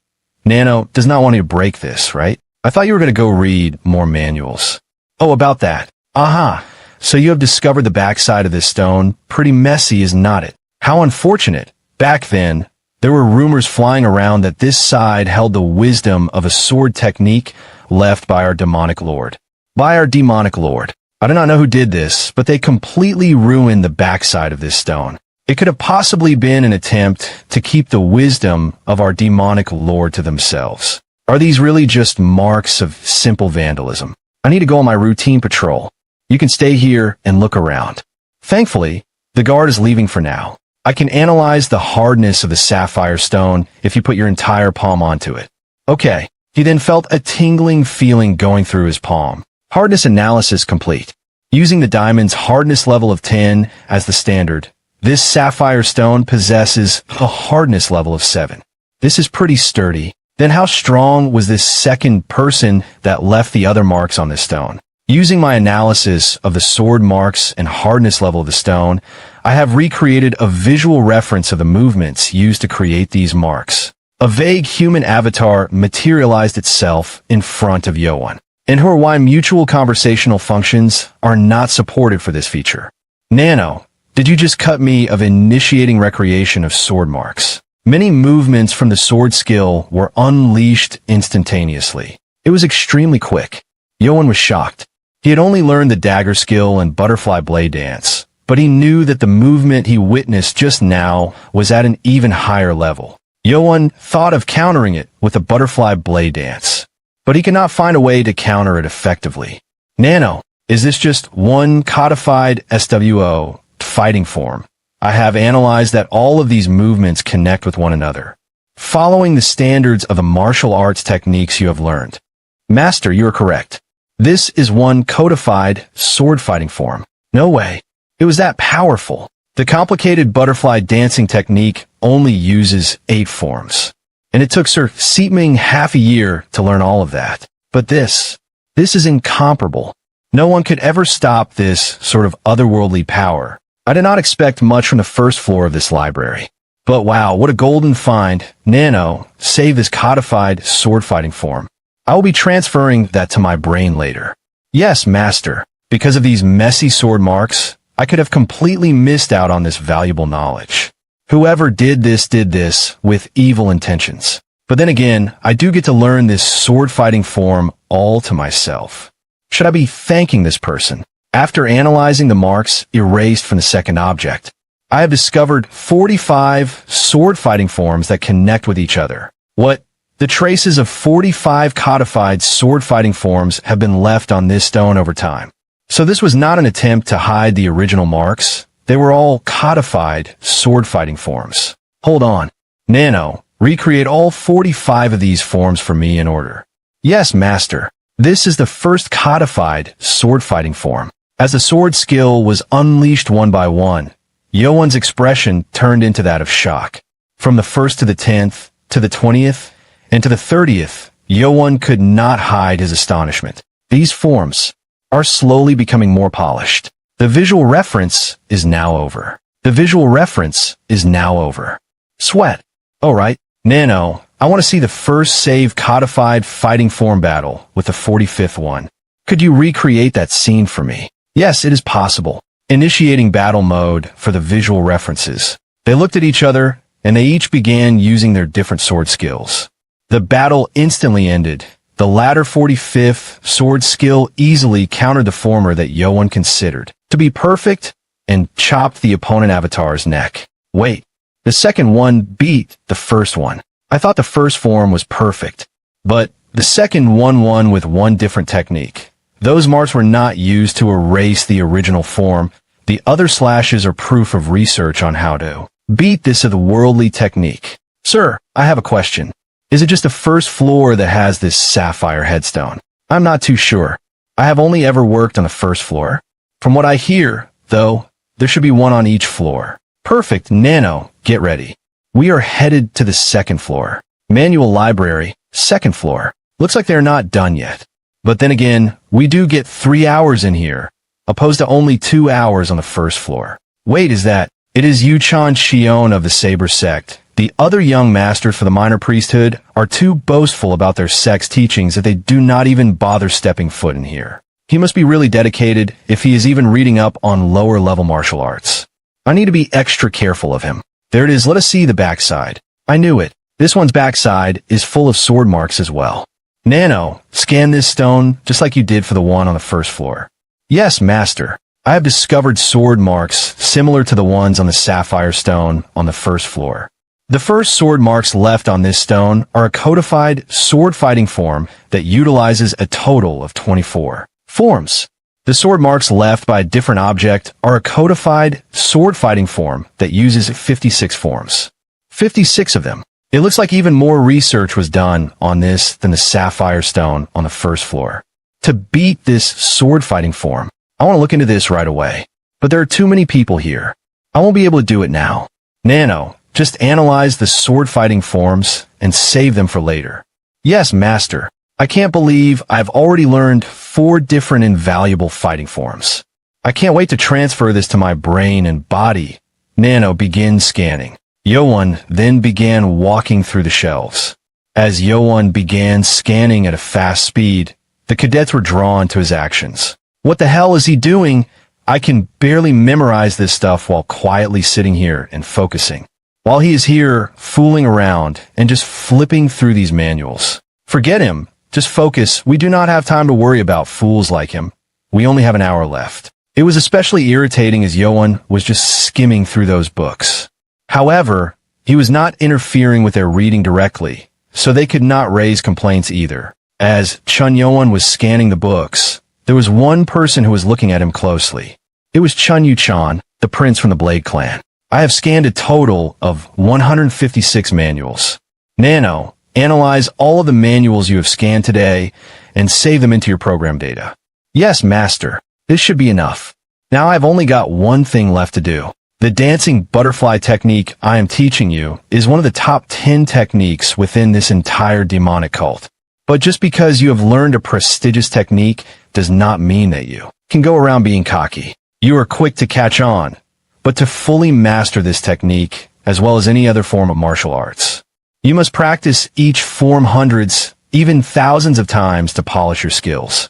Nano does not want to break this, right? I thought you were going to go read more manuals. Oh, about that. Aha. So you have discovered the backside of this stone. Pretty messy, is not it? How unfortunate. Back then, there were rumors flying around that this side held the wisdom of a sword technique left by our demonic lord. By our demonic lord. I do not know who did this, but they completely ruined the backside of this stone. It could have possibly been an attempt to keep the wisdom of our demonic lord to themselves. Are these really just marks of simple vandalism? I need to go on my routine patrol. You can stay here and look around. Thankfully, the guard is leaving for now. I can analyze the hardness of the sapphire stone if you put your entire palm onto it. Okay. He then felt a tingling feeling going through his palm. Hardness analysis complete. Using the diamond's hardness level of 10 as the standard, this sapphire stone possesses a hardness level of 7. This is pretty sturdy. Then how strong was this second person that left the other marks on this stone? Using my analysis of the sword marks and hardness level of the stone, I have recreated a visual reference of the movements used to create these marks. A vague human avatar materialized itself in front of Yeo-Woon. And who are why mutual conversational functions are not supported for this feature. Nano, did you just cut me of initiating recreation of sword marks? Many movements from the sword skill were unleashed instantaneously. It was extremely quick. Yeo-Woon was shocked. He had only learned the dagger skill and butterfly blade dance, but he knew that the movement he witnessed just now was at an even higher level. Yeo-Woon thought of countering it with a butterfly blade dance, but he could not find a way to counter it effectively. Nano, is this just one codified SWO fighting form? I have analyzed that all of these movements connect with one another, following the standards of the martial arts techniques you have learned. Master, you are correct. This is one codified sword fighting form. No way. It was that powerful. The complicated butterfly dancing technique only uses 8 forms. And it took Sir Seepming half a year to learn all of that. But this is incomparable. No one could ever stop this sort of otherworldly power. I did not expect much from the first floor of this library. But wow, what a golden find. Nano, save this codified sword fighting form. I will be transferring that to my brain later. Yes, master. Because of these messy sword marks, I could have completely missed out on this valuable knowledge. Whoever did this with evil intentions. But then again, I do get to learn this sword fighting form all to myself. Should I be thanking this person? After analyzing the marks erased from the second object, I have discovered 45 sword fighting forms that connect with each other. What? The traces of 45 codified sword fighting forms have been left on this stone over time. So this was not an attempt to hide the original marks. They were all codified sword fighting forms. Hold on. Nano, recreate all 45 of these forms for me in order. Yes, master. This is the first codified sword fighting form. As the sword skill was unleashed one by one, Yeo-Woon's expression turned into that of shock. From the 1st to the 10th, to the 20th, and to the 30th, Yeo-Woon could not hide his astonishment. These forms are slowly becoming more polished. The visual reference is now over. The visual reference is now over. Sweat. Alright, Nano, I want to see the first save codified fighting form battle with the 45th one. Could you recreate that scene for me? Yes, it is possible. Initiating battle mode for the visual references. They looked at each other, and they each began using their different sword skills. The battle instantly ended. The latter 45th sword skill easily countered the former that Yeo-Woon considered to be perfect and chopped the opponent avatar's neck. Wait, the second one beat the first one. I thought the first form was perfect, but the second one won with one different technique. Those marks were not used to erase the original form. The other slashes are proof of research on how to beat this otherworldly technique. Sir, I have a question. Is it just the first floor that has this sapphire headstone? I'm not too sure. I have only ever worked on the first floor. From what I hear, though, there should be one on each floor. Perfect, Nano, get ready. We are headed to the second floor. Manual library, second floor. Looks like they're not done yet. But then again, we do get 3 hours in here, opposed to only 2 hours on the first floor. Wait, is that? It is Cheon of the Saber sect. The other young masters for the minor priesthood are too boastful about their sect's teachings that they do not even bother stepping foot in here. He must be really dedicated if he is even reading up on lower level martial arts. I need to be extra careful of him. There it is, let us see the backside. I knew it. This one's backside is full of sword marks as well. Nano, scan this stone just like you did for the one on the first floor. Yes, master. I have discovered sword marks similar to the ones on the sapphire stone on the first floor. The first sword marks left on this stone are a codified sword fighting form that utilizes a total of 24 forms. The sword marks left by a different object are a codified sword fighting form that uses 56 forms. 56 of them. It looks like even more research was done on this than the sapphire stone on the first floor. To beat this sword fighting form, I want to look into this right away. But there are too many people here. I won't be able to do it now. Nano, just analyze the sword fighting forms and save them for later. Yes, master. I can't believe I've already learned 4 different invaluable fighting forms. I can't wait to transfer this to my brain and body. Nano, begin scanning. Yeo-Woon then began walking through the shelves. As Yeo-Woon began scanning at a fast speed, the cadets were drawn to his actions. What the hell is he doing? I can barely memorize this stuff while quietly sitting here and focusing. While he is here, fooling around and just flipping through these manuals. Forget him. Just focus. We do not have time to worry about fools like him. We only have an hour left. It was especially irritating as Yeo-Woon was just skimming through those books. However, he was not interfering with their reading directly, so they could not raise complaints either. As Yeo-Woon was scanning the books, there was one person who was looking at him closely. It was Cheon, the prince from the Blade clan. I have scanned a total of 156 manuals. Nano, analyze all of the manuals you have scanned today and save them into your program data. Yes, master. This should be enough. Now I've only got one thing left to do. The dancing butterfly technique I am teaching you is one of the top 10 techniques within this entire demonic cult. But just because you have learned a prestigious technique does not mean that you can go around being cocky. You are quick to catch on, but to fully master this technique, as well as any other form of martial arts, you must practice each form hundreds, even thousands of times to polish your skills.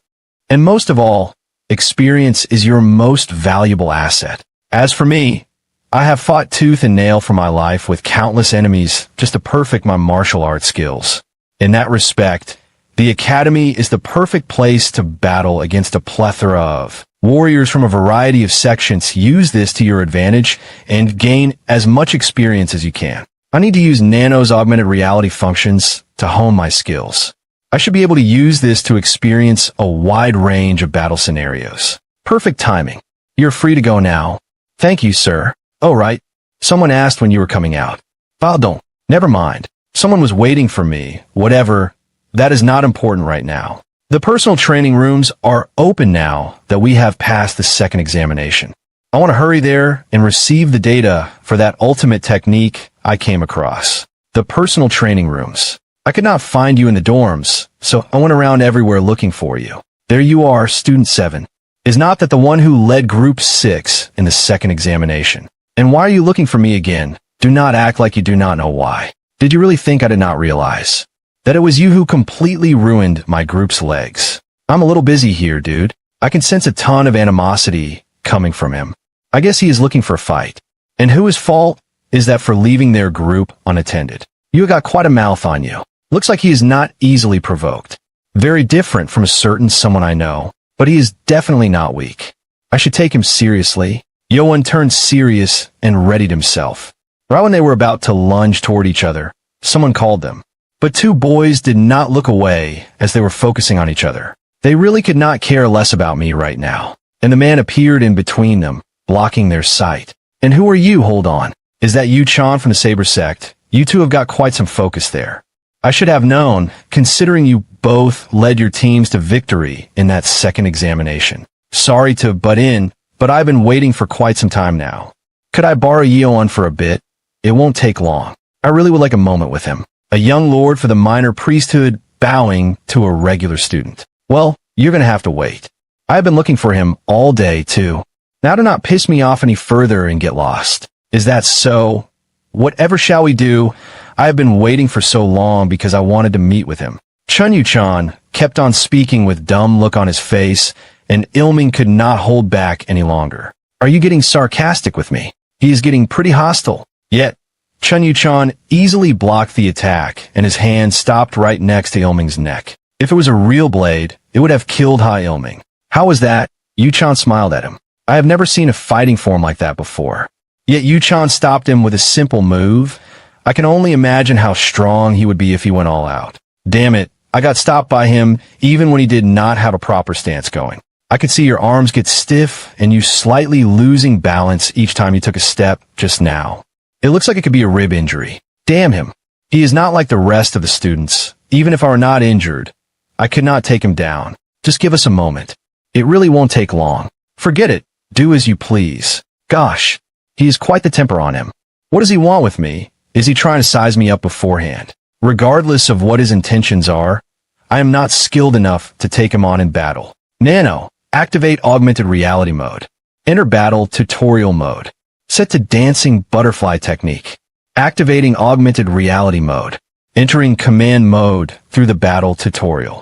And most of all, experience is your most valuable asset. As for me, I have fought tooth and nail for my life with countless enemies just to perfect my martial arts skills. In that respect, the Academy is the perfect place to battle against a plethora of warriors from a variety of sections. Use this to your advantage and gain as much experience as you can. I need to use Nano's augmented reality functions to hone my skills. I should be able to use this to experience a wide range of battle scenarios. Perfect timing. You're free to go now. Thank you, sir. Oh, right. Someone asked when you were coming out. Pardon. Never mind. Someone was waiting for me. Whatever. That is not important right now. The personal training rooms are open now that we have passed the second examination. I want to hurry there and receive the data for that ultimate technique I came across. The personal training rooms. I could not find you in the dorms, so I went around everywhere looking for you. There you are, student 7. Is not that the one who led group 6 in the second examination? And why are you looking for me again? Do not act like you do not know why. Did you really think I did not realize that it was you who completely ruined my group's legs? I'm a little busy here, dude. I can sense a ton of animosity coming from him. I guess he is looking for a fight. And whose fault is that for leaving their group unattended? You got quite a mouth on you. Looks like he is not easily provoked. Very different from a certain someone I know, but he is definitely not weak. I should take him seriously. Yeo-Woon turned serious and readied himself. Right when they were about to lunge toward each other, someone called them. But two boys did not look away as they were focusing on each other. They really could not care less about me right now. And the man appeared in between them, blocking their sight. And who are you? Hold on. Is that you, Cheon from the Saber Sect? You two have got quite some focus there. I should have known, considering you both led your teams to victory in that second examination. Sorry to butt in, but I've been waiting for quite some time now. Could I borrow Yeo-Woon for a bit? It won't take long. I really would like a moment with him. A young lord for the minor priesthood bowing to a regular student. Well, you're gonna have to wait. I've been looking for him all day, too. Now do not piss me off any further and get lost. Is that so? Whatever shall we do? I have been waiting for so long because I wanted to meet with him. Chun-Yu-chan kept on speaking with dumb look on his face, and Ilming could not hold back any longer. Are you getting sarcastic with me? He is getting pretty hostile. Yet, Chun-Yu-chan easily blocked the attack, and his hand stopped right next to Ilming's neck. If it was a real blade, it would have killed Ha Ilming. How was that? Yu-chan smiled at him. I have never seen a fighting form like that before. Yet Yu-chan stopped him with a simple move. I can only imagine how strong he would be if he went all out. Damn it, I got stopped by him even when he did not have a proper stance going. I could see your arms get stiff and you slightly losing balance each time you took a step just now. It looks like it could be a rib injury. Damn him. He is not like the rest of the students. Even if I were not injured, I could not take him down. Just give us a moment. It really won't take long. Forget it. Do as you please. Gosh, he is quite the temper on him. What does he want with me? Is he trying to size me up beforehand? Regardless of what his intentions are, I am not skilled enough to take him on in battle. Nano, activate augmented reality mode. Enter battle tutorial mode. Set to dancing butterfly technique. Activating augmented reality mode. Entering command mode through the battle tutorial.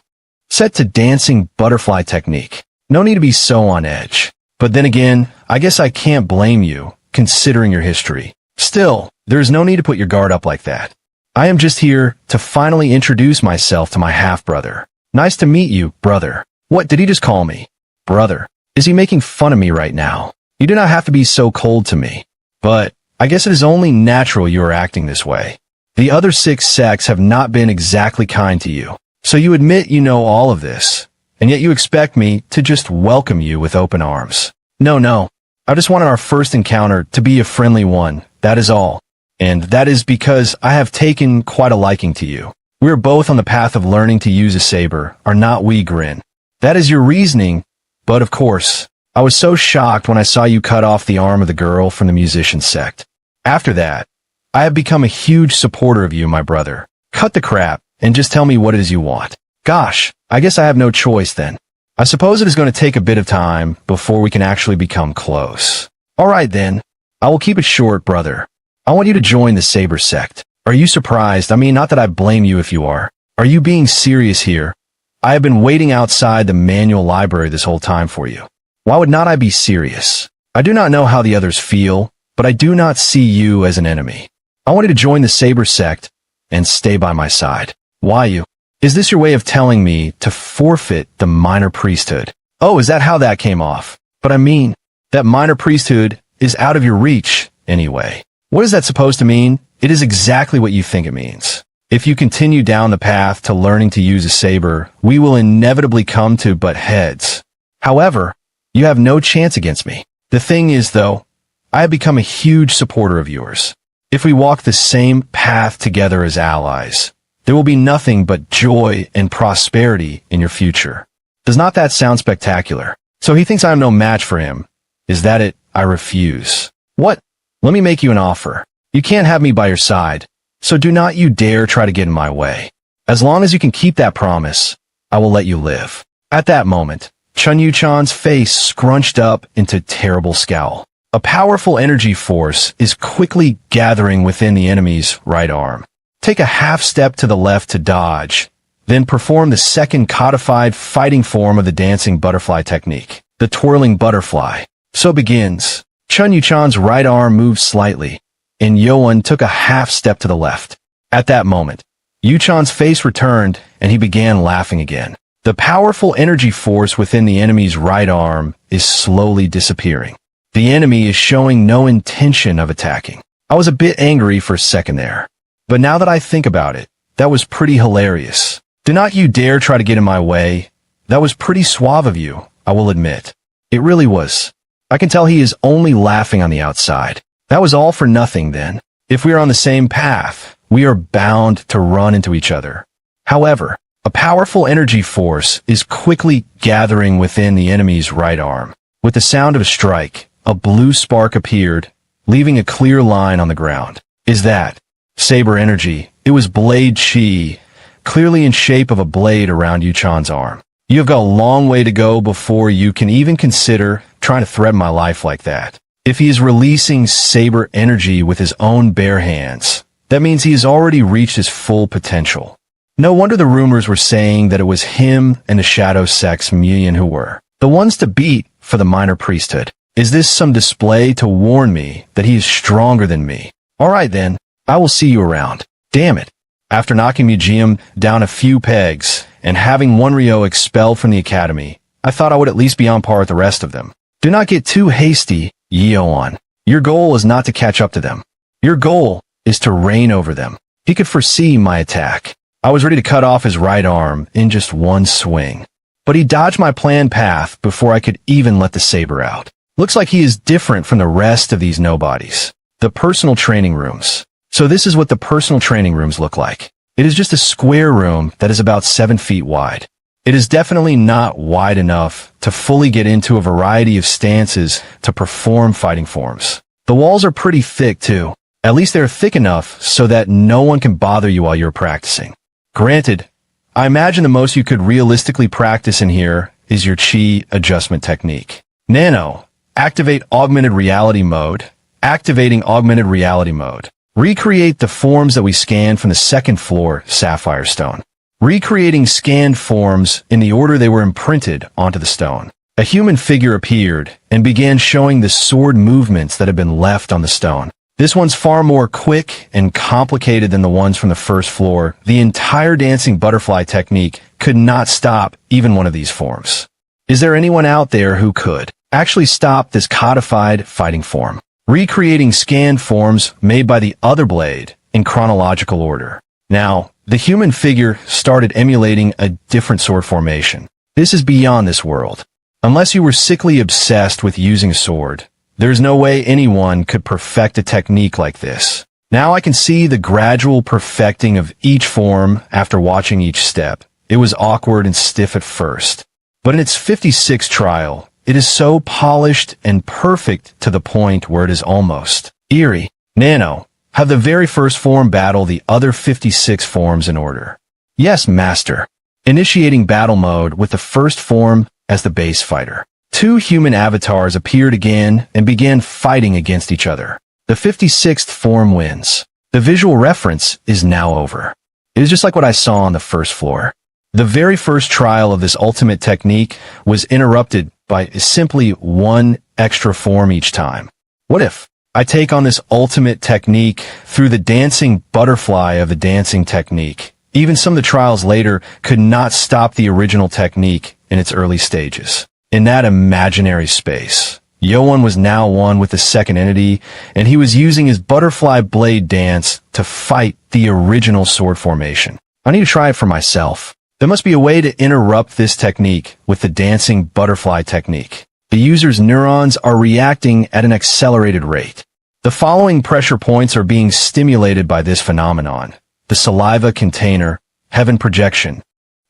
Set to dancing butterfly technique. No need to be so on edge. But then again, I guess I can't blame you, considering your history. Still, there is no need to put your guard up like that. I am just here to finally introduce myself to my half-brother. Nice to meet you, brother. What did he just call me? Brother. Is he making fun of me right now? You do not have to be so cold to me. But I guess it is only natural you are acting this way. The other 6 sects have not been exactly kind to you. So you admit you know all of this, and yet you expect me to just welcome you with open arms. No. I just wanted our first encounter to be a friendly one, that is all. And that is because I have taken quite a liking to you. We are both on the path of learning to use a saber, are not we, Grin? That is your reasoning, but of course, I was so shocked when I saw you cut off the arm of the girl from the musician sect. After that, I have become a huge supporter of you, my brother. Cut the crap, and just tell me what it is you want. Gosh, I guess I have no choice then. I suppose it is going to take a bit of time before we can actually become close. Alright then, I will keep it short, brother. I want you to join the Saber sect. Are you surprised? I mean, not that I blame you if you are. Are you being serious here? I have been waiting outside the manual library this whole time for you. Why would not I be serious? I do not know how the others feel, but I do not see you as an enemy. I want you to join the Saber sect and stay by my side. Why you? Is this your way of telling me to forfeit the minor priesthood? Oh, is that how that came off? But I mean, that minor priesthood is out of your reach, anyway. What is that supposed to mean? It is exactly what you think it means. If you continue down the path to learning to use a saber, we will inevitably come to butt heads. However, you have no chance against me. The thing is, though, I have become a huge supporter of yours. If we walk the same path together as allies, there will be nothing but joy and prosperity in your future. Does not that sound spectacular? So he thinks I am no match for him. Is that it? I refuse. What? Let me make you an offer. You can't have me by your side, so do not you dare try to get in my way. As long as you can keep that promise, I will let you live. At that moment, Chun Yu-chan's face scrunched up into a terrible scowl. A powerful energy force is quickly gathering within the enemy's right arm. Take a half step to the left to dodge, then perform the second codified fighting form of the dancing butterfly technique, the twirling butterfly. So begins. Chun Yu-chan's right arm moved slightly, and Yeo-Woon took a half step to the left. At that moment, Yu-chan's face returned, and he began laughing again. The powerful energy force within the enemy's right arm is slowly disappearing. The enemy is showing no intention of attacking. I was a bit angry for a second there. But now that I think about it, that was pretty hilarious. Do not you dare try to get in my way. That was pretty suave of you, I will admit. It really was. I can tell he is only laughing on the outside. That was all for nothing then. If we are on the same path, we are bound to run into each other. However, a powerful energy force is quickly gathering within the enemy's right arm. With the sound of a strike, a blue spark appeared, leaving a clear line on the ground. Is that saber energy? It was blade chi, clearly in shape of a blade around Yu-chan's arm. You have got a long way to go before you can even consider trying to threaten my life like that. If he is releasing saber energy with his own bare hands, that means he has already reached his full potential. No wonder the rumors were saying that it was him and the Shadow Sect's Murim who were the ones to beat for the minor priesthood. Is this some display to warn me that he is stronger than me? Alright then, I will see you around. Damn it. After knocking Murim down a few pegs and having one Ryo expelled from the academy, I thought I would at least be on par with the rest of them. Do not get too hasty, Yeo-Woon. Your goal is not to catch up to them. Your goal is to reign over them. He could foresee my attack. I was ready to cut off his right arm in just one swing. But he dodged my planned path before I could even let the saber out. Looks like he is different from the rest of these nobodies. The personal training rooms. So this is what the personal training rooms look like. It is just a square room that is about 7 feet wide. It is definitely not wide enough to fully get into a variety of stances to perform fighting forms. The walls are pretty thick too. At least they're thick enough so that no one can bother you while you're practicing. Granted, I imagine the most you could realistically practice in here is your chi adjustment technique. Nano, activate augmented reality mode. Activating augmented reality mode. Recreate the forms that we scanned from the second floor sapphire stone. Recreating scanned forms in the order they were imprinted onto the stone. A human figure appeared and began showing the sword movements that had been left on the stone. This one's far more quick and complicated than the ones from the first floor. The entire dancing butterfly technique could not stop even one of these forms. Is there anyone out there who could actually stop this codified fighting form? Recreating scanned forms made by the other blade in chronological order. Now, the human figure started emulating a different sword formation. This is beyond this world. Unless you were sickly obsessed with using a sword, there's no way anyone could perfect a technique like this. Now I can see the gradual perfecting of each form after watching each step. It was awkward and stiff at first. But in its 56th trial, it is so polished and perfect to the point where it is almost eerie. Nano, have the very first form battle the other 56 forms in order. Yes, master. initiating battle mode with the first form as the base fighter. Two human avatars appeared again and began fighting against each other. The 56th form wins. The visual reference is now over. It is just like what I saw on the first floor. The very first trial of this ultimate technique was interrupted by simply one extra form each time. What if I take on this ultimate technique through the dancing butterfly of the dancing technique? Even some of the trials later could not stop the original technique in its early stages. In that imaginary space, Yeo-Woon was now one with the second entity, and he was using his butterfly blade dance to fight the original sword formation. I need to try it for myself. There must be a way to interrupt this technique with the dancing butterfly technique. The user's neurons are reacting at an accelerated rate. The following pressure points are being stimulated by this phenomenon: the saliva container, heaven projection,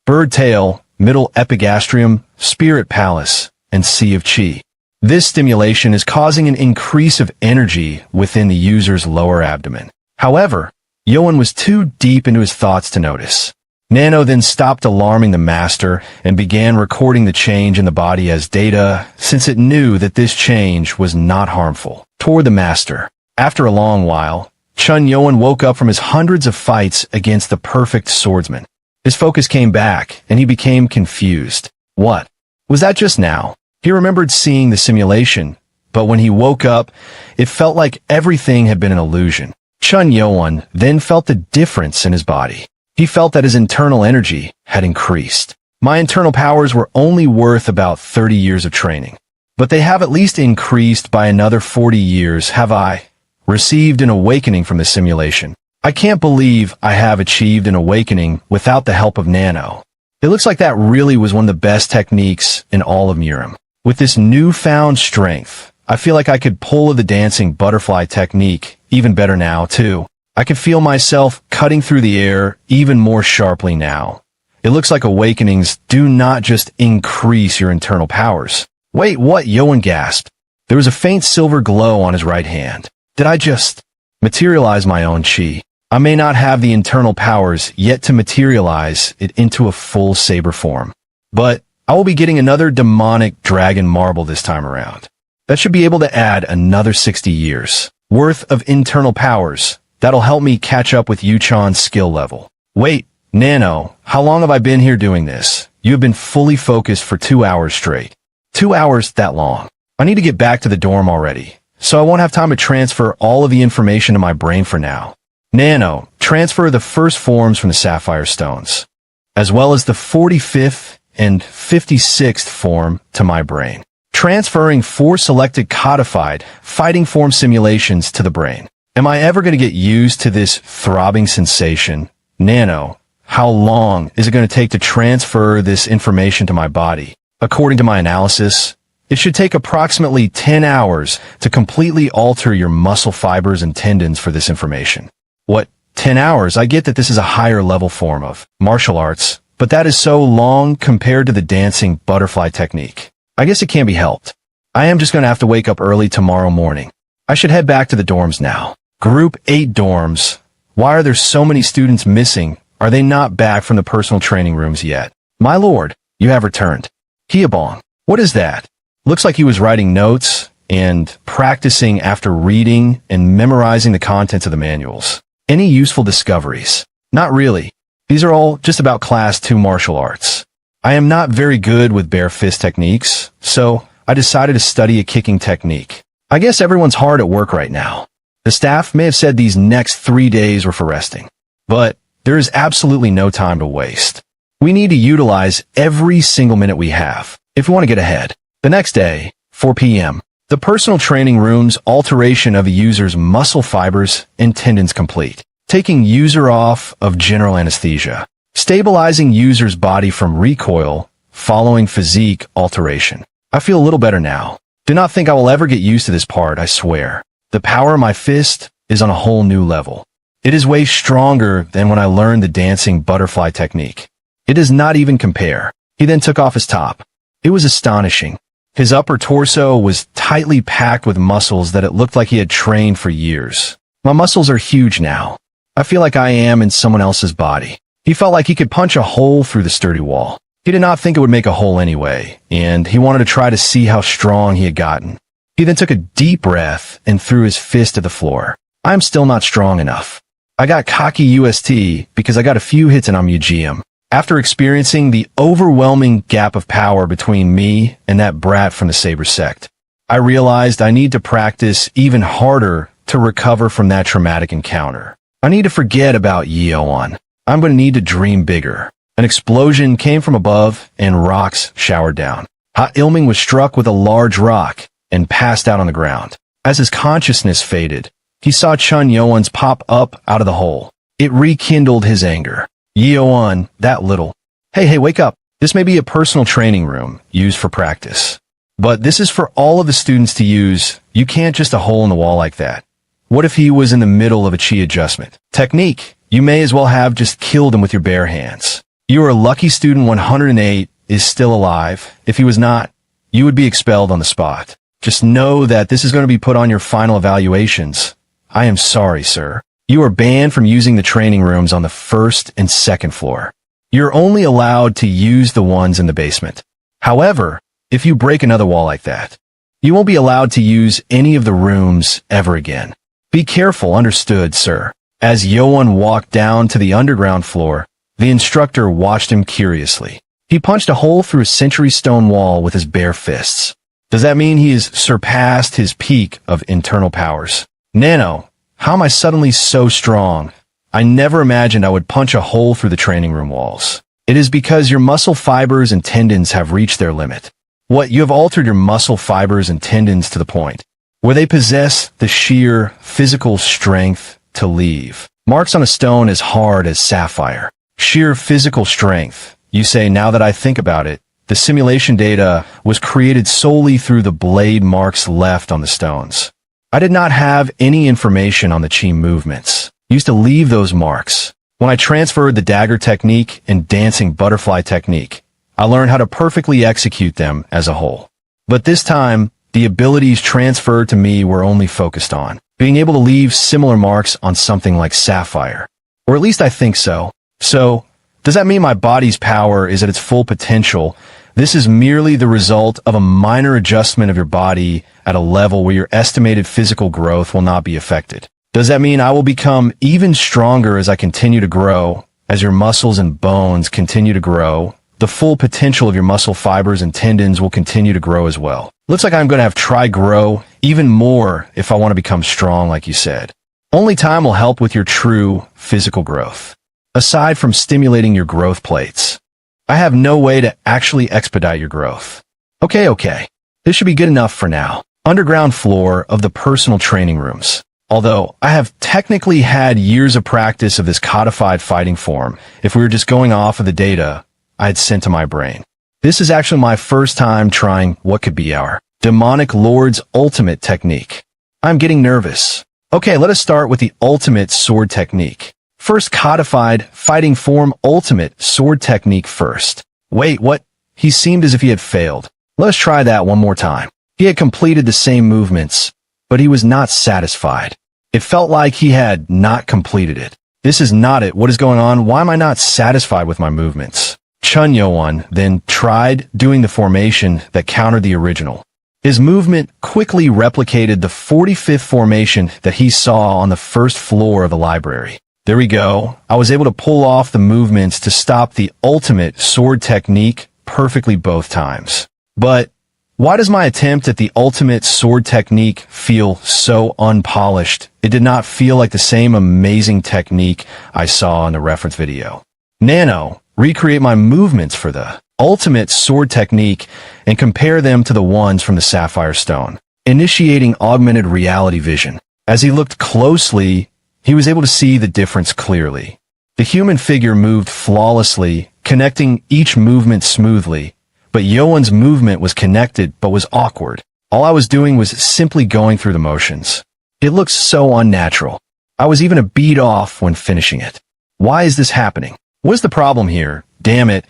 bird tail, middle epigastrium, spirit palace, and sea of chi. This stimulation is causing an increase of energy within the user's lower abdomen. However, Yeo-Woon was too deep into his thoughts to notice. Nano then stopped alarming the master and began recording the change in the body as data, since it knew that this change was not harmful. Toward the master. After a long while, Yeo-Woon woke up from his hundreds of fights against the perfect swordsman. His focus came back, and he became confused. What? Was that just now? He remembered seeing the simulation, but when he woke up, it felt like everything had been an illusion. Yeo-Woon then felt the difference in his body. He felt that his internal energy had increased. My internal powers were only worth about 30 years of training, but they have at least increased by another 40 years. Have I received an awakening from this simulation? I can't believe I have achieved an awakening without the help of Nano. It looks like that really was one of the best techniques in all of Murim. With this newfound strength, I feel like I could pull the dancing butterfly technique even better now, too. I can feel myself cutting through the air even more sharply now. It looks like awakenings do not just increase your internal powers. Wait, what? Yeo-Woon gasped. There was a faint silver glow on his right hand. Did I just materialize my own chi? I may not have the internal powers yet to materialize it into a full saber form, but I will be getting another demonic dragon marble this time around. That should be able to add another 60 years worth of internal powers. That'll help me catch up with Yu-chan's skill level. Wait, Nano, how long have I been here doing this? You have been fully focused for 2 hours straight. 2 hours that long. I need to get back to the dorm already, so I won't have time to transfer all of the information to my brain for now. Nano, transfer the first forms from the sapphire stones, as well as the 45th and 56th form to my brain. Transferring 4 selected codified fighting form simulations to the brain. Am I ever going to get used to this throbbing sensation? Nano, how long is it going to take to transfer this information to my body? According to my analysis, it should take approximately 10 hours to completely alter your muscle fibers and tendons for this information. What, 10 hours? I get that this is a higher level form of martial arts, but that is so long compared to the dancing butterfly technique. I guess it can't be helped. I am just going to have to wake up early tomorrow morning. I should head back to the dorms now. Group 8 dorms. Why are there so many students missing? Are they not back from the personal training rooms yet? My lord, you have returned. Hyebong. What is that? Looks like he was writing notes and practicing after reading and memorizing the contents of the manuals. Any useful discoveries? Not really. These are all just about Class 2 martial arts. I am not very good with bare fist techniques, so I decided to study a kicking technique. I guess everyone's hard at work right now. The staff may have said these next 3 days were for resting, but there is absolutely no time to waste. We need to utilize every single minute we have if we want to get ahead. The next day, 4 p.m., the personal training room's alteration of a user's muscle fibers and tendons complete. Taking user off of general anesthesia. Stabilizing user's body from recoil following physique alteration. I feel a little better now. Do not think I will ever get used to this part, I swear. The power of my fist is on a whole new level. It is way stronger than when I learned the dancing butterfly technique. It does not even compare. He then took off his top. It was astonishing. His upper torso was tightly packed with muscles that it looked like he had trained for years. My muscles are huge now. I feel like I am in someone else's body. He felt like he could punch a hole through the sturdy wall. He did not think it would make a hole anyway, and he wanted to try to see how strong he had gotten. He then took a deep breath and threw his fist at the floor. I'm still not strong enough. I got cocky UST because I got a few hits in a museum. After experiencing the overwhelming gap of power between me and that brat from the Saber sect, I realized I need to practice even harder to recover from that traumatic encounter. I need to forget about Yeo-Woon. I'm going to need to dream bigger. An explosion came from above and rocks showered down. Ha-Ilming was struck with a large rock and passed out on the ground. As his consciousness faded, he saw Chun Yeo-Woon's pop up out of the hole. It rekindled his anger. Yeo-Woon, that little. Hey, wake up. This may be a personal training room used for practice. But this is for all of the students to use. You can't just a hole in the wall like that. What if he was in the middle of a chi adjustment? Technique. You may as well have just killed him with your bare hands. You are lucky student 108 is still alive. If he was not, you would be expelled on the spot. Just know that this is going to be put on your final evaluations. I am sorry, sir. You are banned from using the training rooms on the first and second floor. You're only allowed to use the ones in the basement. However, if you break another wall like that, you won't be allowed to use any of the rooms ever again. Be careful, understood, sir. As Yeo-Woon walked down to the underground floor, the instructor watched him curiously. He punched a hole through a century stone wall with his bare fists. Does that mean he has surpassed his peak of internal powers? Nano, how am I suddenly so strong? I never imagined I would punch a hole through the training room walls. It is because your muscle fibers and tendons have reached their limit. What, you have altered your muscle fibers and tendons to the point where they possess the sheer physical strength to leave marks on a stone as hard as sapphire. Sheer physical strength. You say, now that I think about it, the simulation data was created solely through the blade marks left on the stones. I did not have any information on the chi movements. I used to leave those marks. When I transferred the dagger technique and dancing butterfly technique, I learned how to perfectly execute them as a whole. But this time, the abilities transferred to me were only focused on being able to leave similar marks on something like sapphire. Or at least I think so. So, does that mean my body's power is at its full potential? This is merely the result of a minor adjustment of your body at a level where your estimated physical growth will not be affected. Does that mean I will become even stronger as I continue to grow, as your muscles and bones continue to grow? The full potential of your muscle fibers and tendons will continue to grow as well. Looks like I'm going to have to try grow even more if I want to become strong, like you said. Only time will help with your true physical growth. Aside from stimulating your growth plates, I have no way to actually expedite your growth. Okay. This should be good enough for now. Underground floor of the personal training rooms. Although I have technically had years of practice of this codified fighting form, if we were just going off of the data I had sent to my brain. This is actually my first time trying what could be our demonic lord's ultimate technique. I'm getting nervous. Okay, let us start with the ultimate sword technique. First codified fighting form ultimate sword technique first. Wait, what? He seemed as if he had failed. Let us try that one more time. He had completed the same movements, but he was not satisfied. It felt like he had not completed it. This is not it. What is going on? Why am I not satisfied with my movements? Chun Yeo-Woon then tried doing the formation that countered the original. His movement quickly replicated the 45th formation that he saw on the first floor of the library. There we go. I was able to pull off the movements to stop the ultimate sword technique perfectly both times. But why does my attempt at the ultimate sword technique feel so unpolished? It did not feel like the same amazing technique I saw in the reference video. Nano, recreate my movements for the ultimate sword technique and compare them to the ones from the sapphire stone. Initiating augmented reality vision. As he looked closely, he was able to see the difference clearly. The human figure moved flawlessly, connecting each movement smoothly, but Yeo-Woon's movement was connected but was awkward. All I was doing was simply going through the motions. It looked so unnatural. I was even a beat off when finishing it. Why is this happening? What is the problem here? Damn it.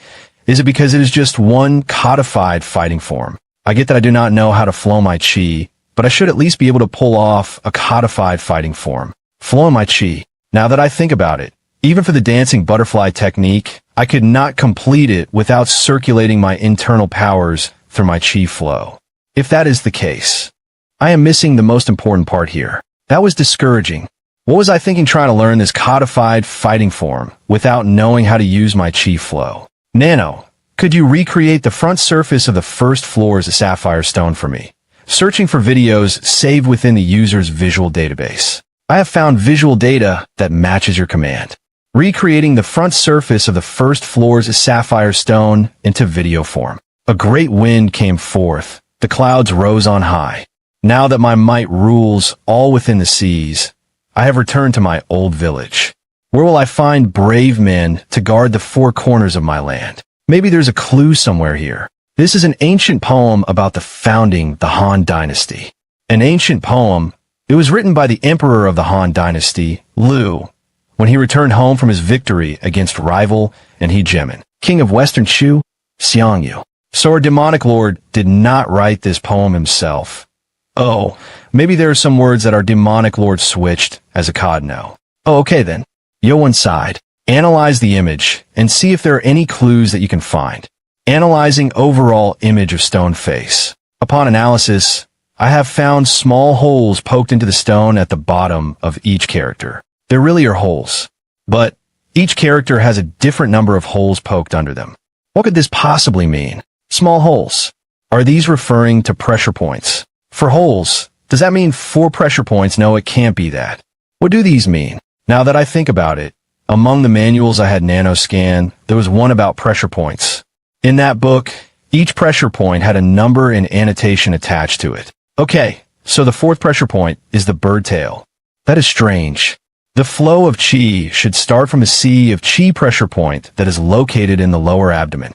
Is it because it is just one codified fighting form? I get that I do not know how to flow my chi, but I should at least be able to pull off a codified fighting form. Flow my chi. Now that I think about it, Even for the dancing butterfly technique, I could not complete it without circulating my internal powers through my chi flow. If that is the case, I am missing the most important part here. That was discouraging. What was I thinking trying to learn this codified fighting form without knowing how to use my chi flow? Nano, could you recreate the front surface of the first floor's sapphire stone for me? Searching for videos saved within the user's visual database. I have found visual data that matches your command. Recreating the front surface of the first floor's sapphire stone into video form. A great wind came forth. The clouds rose on high. Now that my might rules all within the seas, I have returned to my old village. Where will I find brave men to guard the four corners of my land? Maybe there's a clue somewhere here. This is an ancient poem about the founding the Han Dynasty. An ancient poem. It was written by the emperor of the Han Dynasty, Lu, when he returned home from his victory against rival Hegemen, king of Western Shu, Xiangyu. So our demonic lord did not write this poem himself. Oh, maybe there are some words that our demonic lord switched as a codno. Oh, okay then. Yeo-Woon sighed. Analyze the image and see if there are any clues that you can find. Analyzing overall image of stone face. Upon analysis, I have found small holes poked into the stone at the bottom of each character. There really are holes, but each character has a different number of holes poked under them. What could this possibly mean? Small holes. Are these referring to pressure points? For holes, does that mean 4 pressure points? No, it can't be that. What do these mean? Now that I think about it, among the manuals I had Nano scan, there was one about pressure points. In that book, each pressure point had a number and annotation attached to it. Okay, so the 4th pressure point is the bird tail. That is strange. The flow of chi should start from a sea of chi pressure point that is located in the lower abdomen.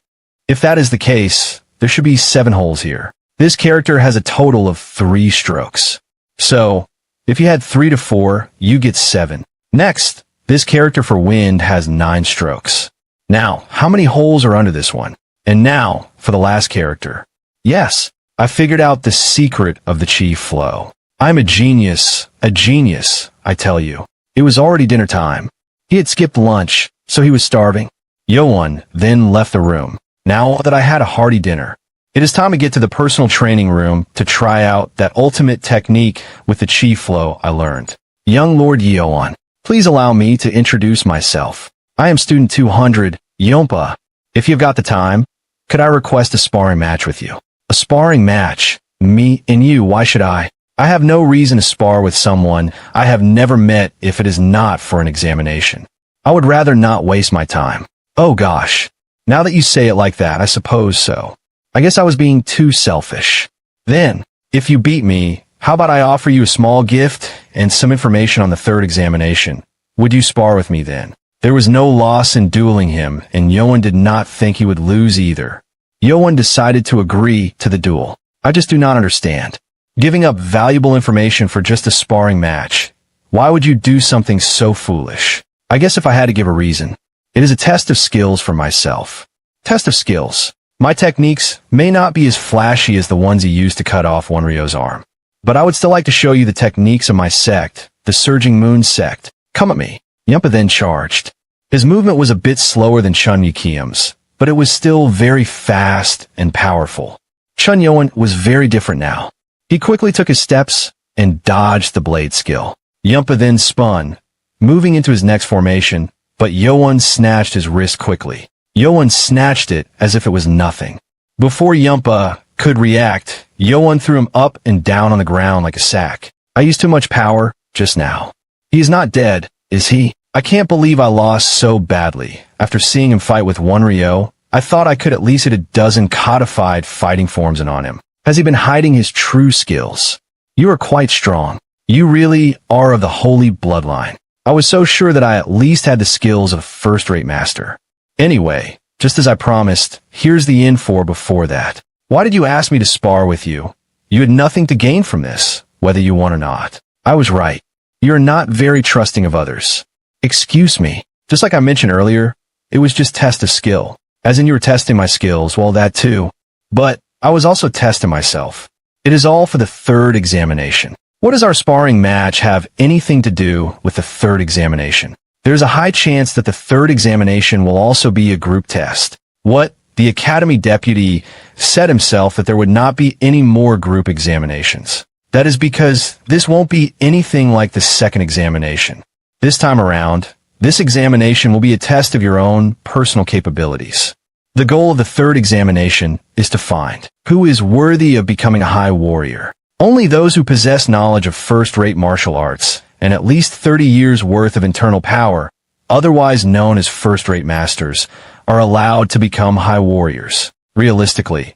If that is the case, there should be 7 holes here. This character has a total of 3 strokes. So, if you had 3 to 4, you get 7. Next, this character for wind has 9 strokes. Now, how many holes are under this one? And now, for the last character. Yes, I figured out the secret of the chi flow. I'm a genius, I tell you. It was already dinner time. He had skipped lunch, so he was starving. Yeo-Woon then left the room. Now that I had a hearty dinner, it is time to get to the personal training room to try out that ultimate technique with the chi flow I learned. Young Lord Yeo-Woon, please allow me to introduce myself. I am student 200, Yompa. If you've got the time, could I request a sparring match with you? A sparring match? Me and you, why should I? I have no reason to spar with someone I have never met if it is not for an examination. I would rather not waste my time. Oh gosh. Now that you say it like that, I suppose so. I guess I was being too selfish. Then, if you beat me, how about I offer you a small gift and some information on the 3rd examination? Would you spar with me then? There was no loss in dueling him, and Yeo-Woon did not think he would lose either. Yeo-Woon decided to agree to the duel. I just do not understand. Giving up valuable information for just a sparring match. Why would you do something so foolish? I guess if I had to give a reason, it is a test of skills for myself. Test of skills. My techniques may not be as flashy as the ones he used to cut off Wonryo's arm, but I would still like to show you the techniques of my sect, the Surging Moon sect. Come at me. Yumpa then charged. His movement was a bit slower than Chun Yukiam's, but it was still very fast and powerful. Chun Yeo-Woon was very different now. He quickly took his steps and dodged the blade skill. Yumpa then spun, moving into his next formation, but Yeo-Woon snatched his wrist quickly. Yeo-Woon snatched it as if it was nothing. Before Yumpa could react, Yeo-Woon threw him up and down on the ground like a sack. I used too much power just now. He is not dead, is he? I can't believe I lost so badly. After seeing him fight with Wonryo, I thought I could at least hit a dozen codified fighting forms in on him. Has he been hiding his true skills? You are quite strong. You really are of the holy bloodline. I was so sure that I at least had the skills of a first-rate master. Anyway, just as I promised, here's the info before that. Why did you ask me to spar with you? You had nothing to gain from this, whether you won or not. I was right. You're not very trusting of others. Excuse me. Just like I mentioned earlier, it was just test of skill. As in you were testing my skills, well that too. But I was also testing myself. It is all for the 3rd examination. What does our sparring match have anything to do with the 3rd examination? there's a high chance that the third examination will also be a group test. What? The academy deputy said himself that there would not be any more group examinations. That is because this won't be anything like the second examination. This time around, this examination will be a test of your own personal capabilities. The goal of the third examination is to find who is worthy of becoming a high warrior. Only those who possess knowledge of first-rate martial arts and at least 30 years' worth of internal power, otherwise known as first-rate masters, are allowed to become high warriors. Realistically,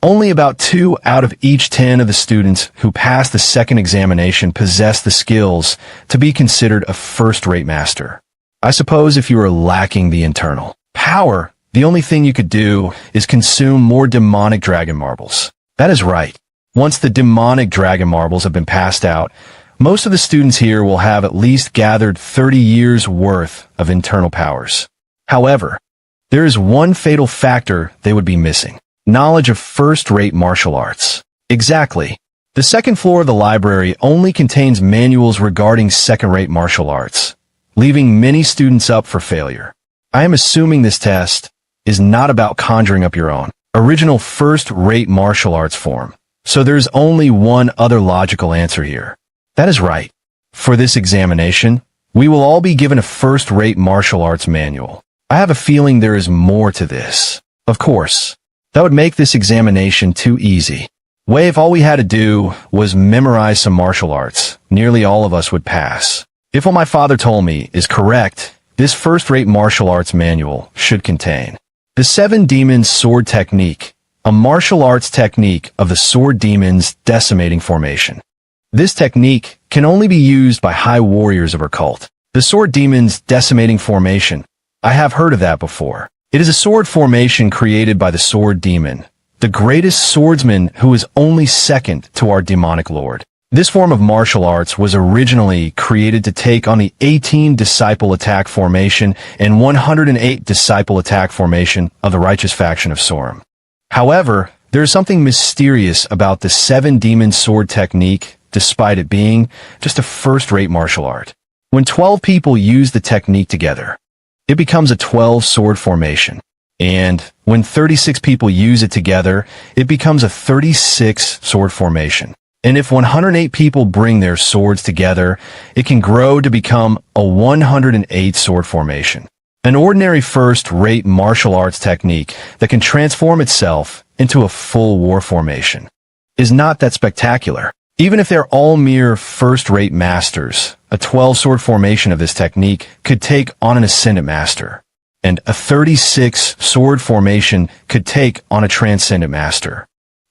only about 2 out of each 10 of the students who pass the second examination possess the skills to be considered a first-rate master. I suppose if you are lacking the internal power, the only thing you could do is consume more demonic dragon marbles. That is right. Once the demonic dragon marbles have been passed out, most of the students here will have at least gathered 30 years' worth of internal powers. However, there is one fatal factor they would be missing: knowledge of first-rate martial arts. Exactly. The second floor of the library only contains manuals regarding second-rate martial arts, leaving many students up for failure. I am assuming this test is not about conjuring up your own original first-rate martial arts form, so there's only one other logical answer here. That is right. For this examination, we will all be given a first-rate martial arts manual. I have a feeling there is more to this. Of course, that would make this examination too easy. If all we had to do was memorize some martial arts, nearly all of us would pass. If what my father told me is correct, this first-rate martial arts manual should contain the 7 Demons Sword Technique, a martial arts technique of the Sword Demons Decimating Formation. This technique can only be used by high warriors of our cult. The Sword Demons Decimating Formation. I have heard of that before. It is a sword formation created by the Sword Demon, the greatest swordsman who is only second to our demonic lord. This form of martial arts was originally created to take on the 18 Disciple Attack Formation and 108 Disciple Attack Formation of the righteous faction of Sorum. However, there is something mysterious about the 7 Demon Sword Technique, despite it being just a first-rate martial art. When 12 people use the technique together, it becomes a 12 sword formation. And when 36 people use it together, it becomes a 36 sword formation. And if 108 people bring their swords together, it can grow to become a 108 sword formation. An ordinary first-rate martial arts technique that can transform itself into a full war formation is not that spectacular. Even if they're all mere first-rate masters, a 12-sword formation of this technique could take on an ascendant master, and a 36-sword formation could take on a transcendent master,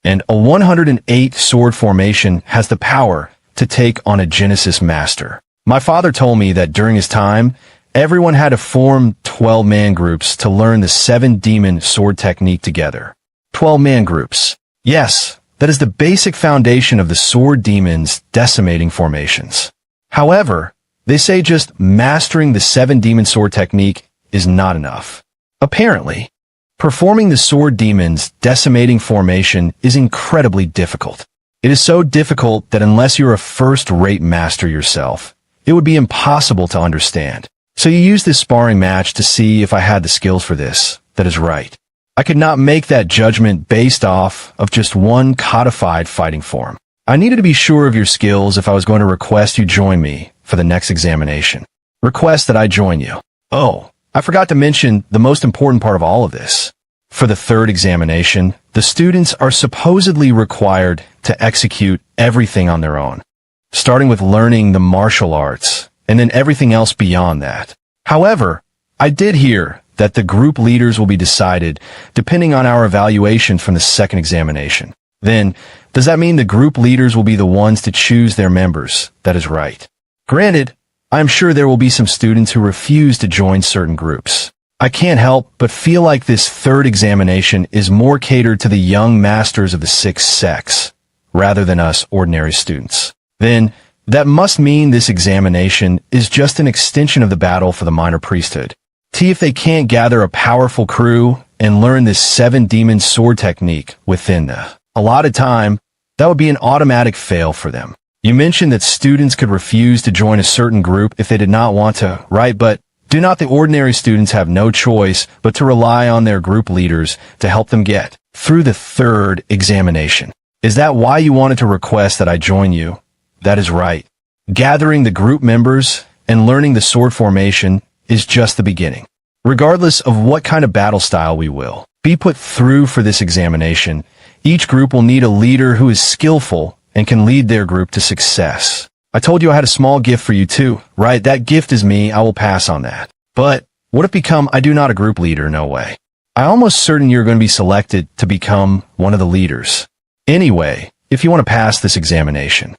and a 108-sword formation has the power to take on a Genesis master. My father told me that during his time, everyone had to form 12-man groups to learn the 7 demon sword technique together. 12-man groups. Yes. That is the basic foundation of the Sword Demons Decimating Formations. However, they say just mastering the 7 Demon Sword Technique is not enough. Apparently, performing the Sword Demons Decimating Formation is incredibly difficult. It is so difficult that unless you're a first-rate master yourself, it would be impossible to understand. So you use this sparring match to see if I had the skills for this. That is right. I could not make that judgment based off of just one codified fighting form. I needed to be sure of your skills if I was going to request you join me for the next examination. Request that I join you. Oh, I forgot to mention the most important part of all of this. For the third examination, the students are supposedly required to execute everything on their own, starting with learning the martial arts, and then everything else beyond that. However, I did hear that the group leaders will be decided depending on our evaluation from the second examination. Then, does that mean the group leaders will be the ones to choose their members? That is right. Granted, I am sure there will be some students who refuse to join certain groups. I can't help but feel like this third examination is more catered to the young masters of the sixth sex, rather than us ordinary students. Then, that must mean this examination is just an extension of the battle for the minor priesthood. See if they can't gather a powerful crew and learn this 7 demon sword technique within the allotted time. That would be an automatic fail for them. You mentioned that students could refuse to join a certain group if they did not want to, right? But Do not the ordinary students have no choice but to rely on their group leaders to help them get through the third examination? Is that why you wanted to request that I join you? That is right. Gathering the group members and learning the sword formation is just the beginning. Regardless of what kind of battle style we will be put through for this examination, each group will need a leader who is skillful and can lead their group to success. I told you I had a small gift for you too, right? That gift is me. I will pass on that. But what if I do not a group leader? No way. I'm almost certain you're going to be selected to become one of the leaders. Anyway, if you want to pass this examination,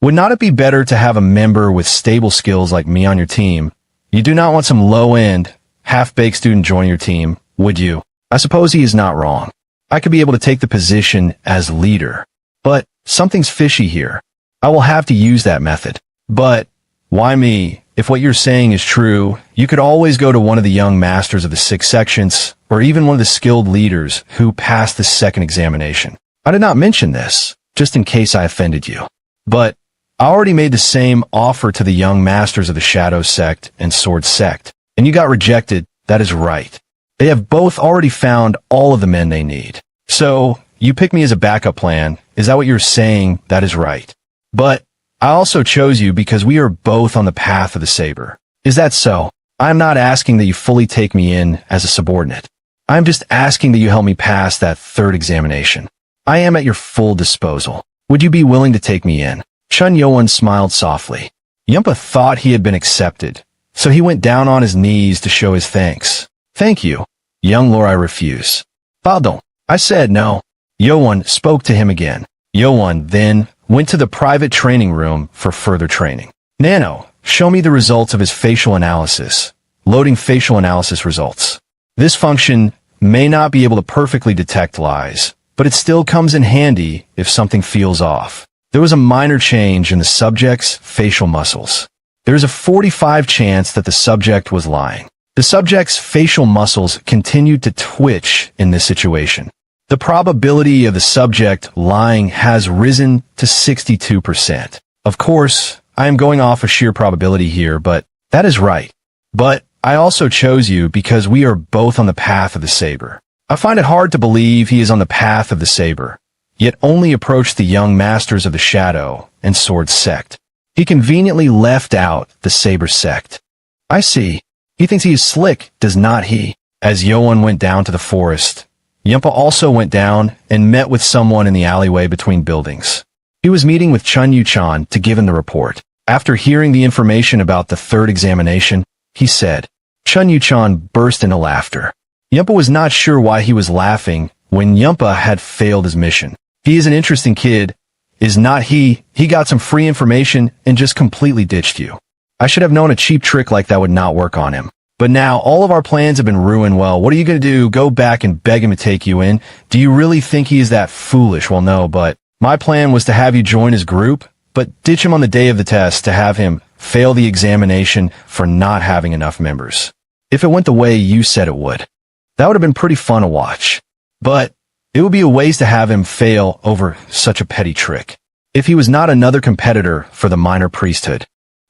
would not it be better to have a member with stable skills like me on your team? You do not want some low-end, half-baked student join your team, would you? I suppose he is not wrong. I could be able to take the position as leader. But something's fishy here. I will have to use that method. But why me? If what you're saying is true, you could always go to one of the young masters of the 6 sections, or even one of the skilled leaders who passed the second examination. I did not mention this, just in case I offended you. But I already made the same offer to the young masters of the Shadow Sect and Sword Sect, and you got rejected. That is right. They have both already found all of the men they need. So, you pick me as a backup plan. Is that what you're saying? That is right. But I also chose you because we are both on the path of the saber. Is that so? I'm not asking that you fully take me in as a subordinate. I'm just asking that you help me pass that third examination. I am at your full disposal. Would you be willing to take me in? Chun Yeo-Woon smiled softly. Yumpa thought he had been accepted, so he went down on his knees to show his thanks. Thank you. Young lord, I refuse. Pardon. I said no. Yeo-Woon spoke to him again. Yeo-Woon then went to the private training room for further training. Nano, show me the results of his facial analysis. Loading facial analysis results. This function may not be able to perfectly detect lies, but it still comes in handy if something feels off. There was a minor change in the subject's facial muscles. There is a 45% chance that the subject was lying. The subject's facial muscles continued to twitch in this situation. The probability of the subject lying has risen to 62%. Of course, I am going off a sheer probability here, but that is right. But I also chose you because we are both on the path of the saber. I find it hard to believe he is on the path of the saber, yet only approached the young masters of the Shadow and Sword Sect. He conveniently left out the Saber Sect. I see. He thinks he is slick, does not he? As Yeo-Woon went down to the forest, Yumpa also went down and met with someone in the alleyway between buildings. He was meeting with Chun Yu-chan to give him the report. After hearing the information about the third examination, he said. Chun Yu-chan burst into laughter. Yumpa was not sure why he was laughing when Yumpa had failed his mission. He is an interesting kid, is not he? He got some free information and just completely ditched you. I should have known a cheap trick like that would not work on him. But now all of our plans have been ruined. Well, what are you going to do? Go back and beg him to take you in? Do you really think he is that foolish? Well, no, but my plan was to have you join his group, but ditch him on the day of the test to have him fail the examination for not having enough members. If it went the way you said it would, that would have been pretty fun to watch. But it would be a waste to have him fail over such a petty trick. If he was not another competitor for the minor priesthood,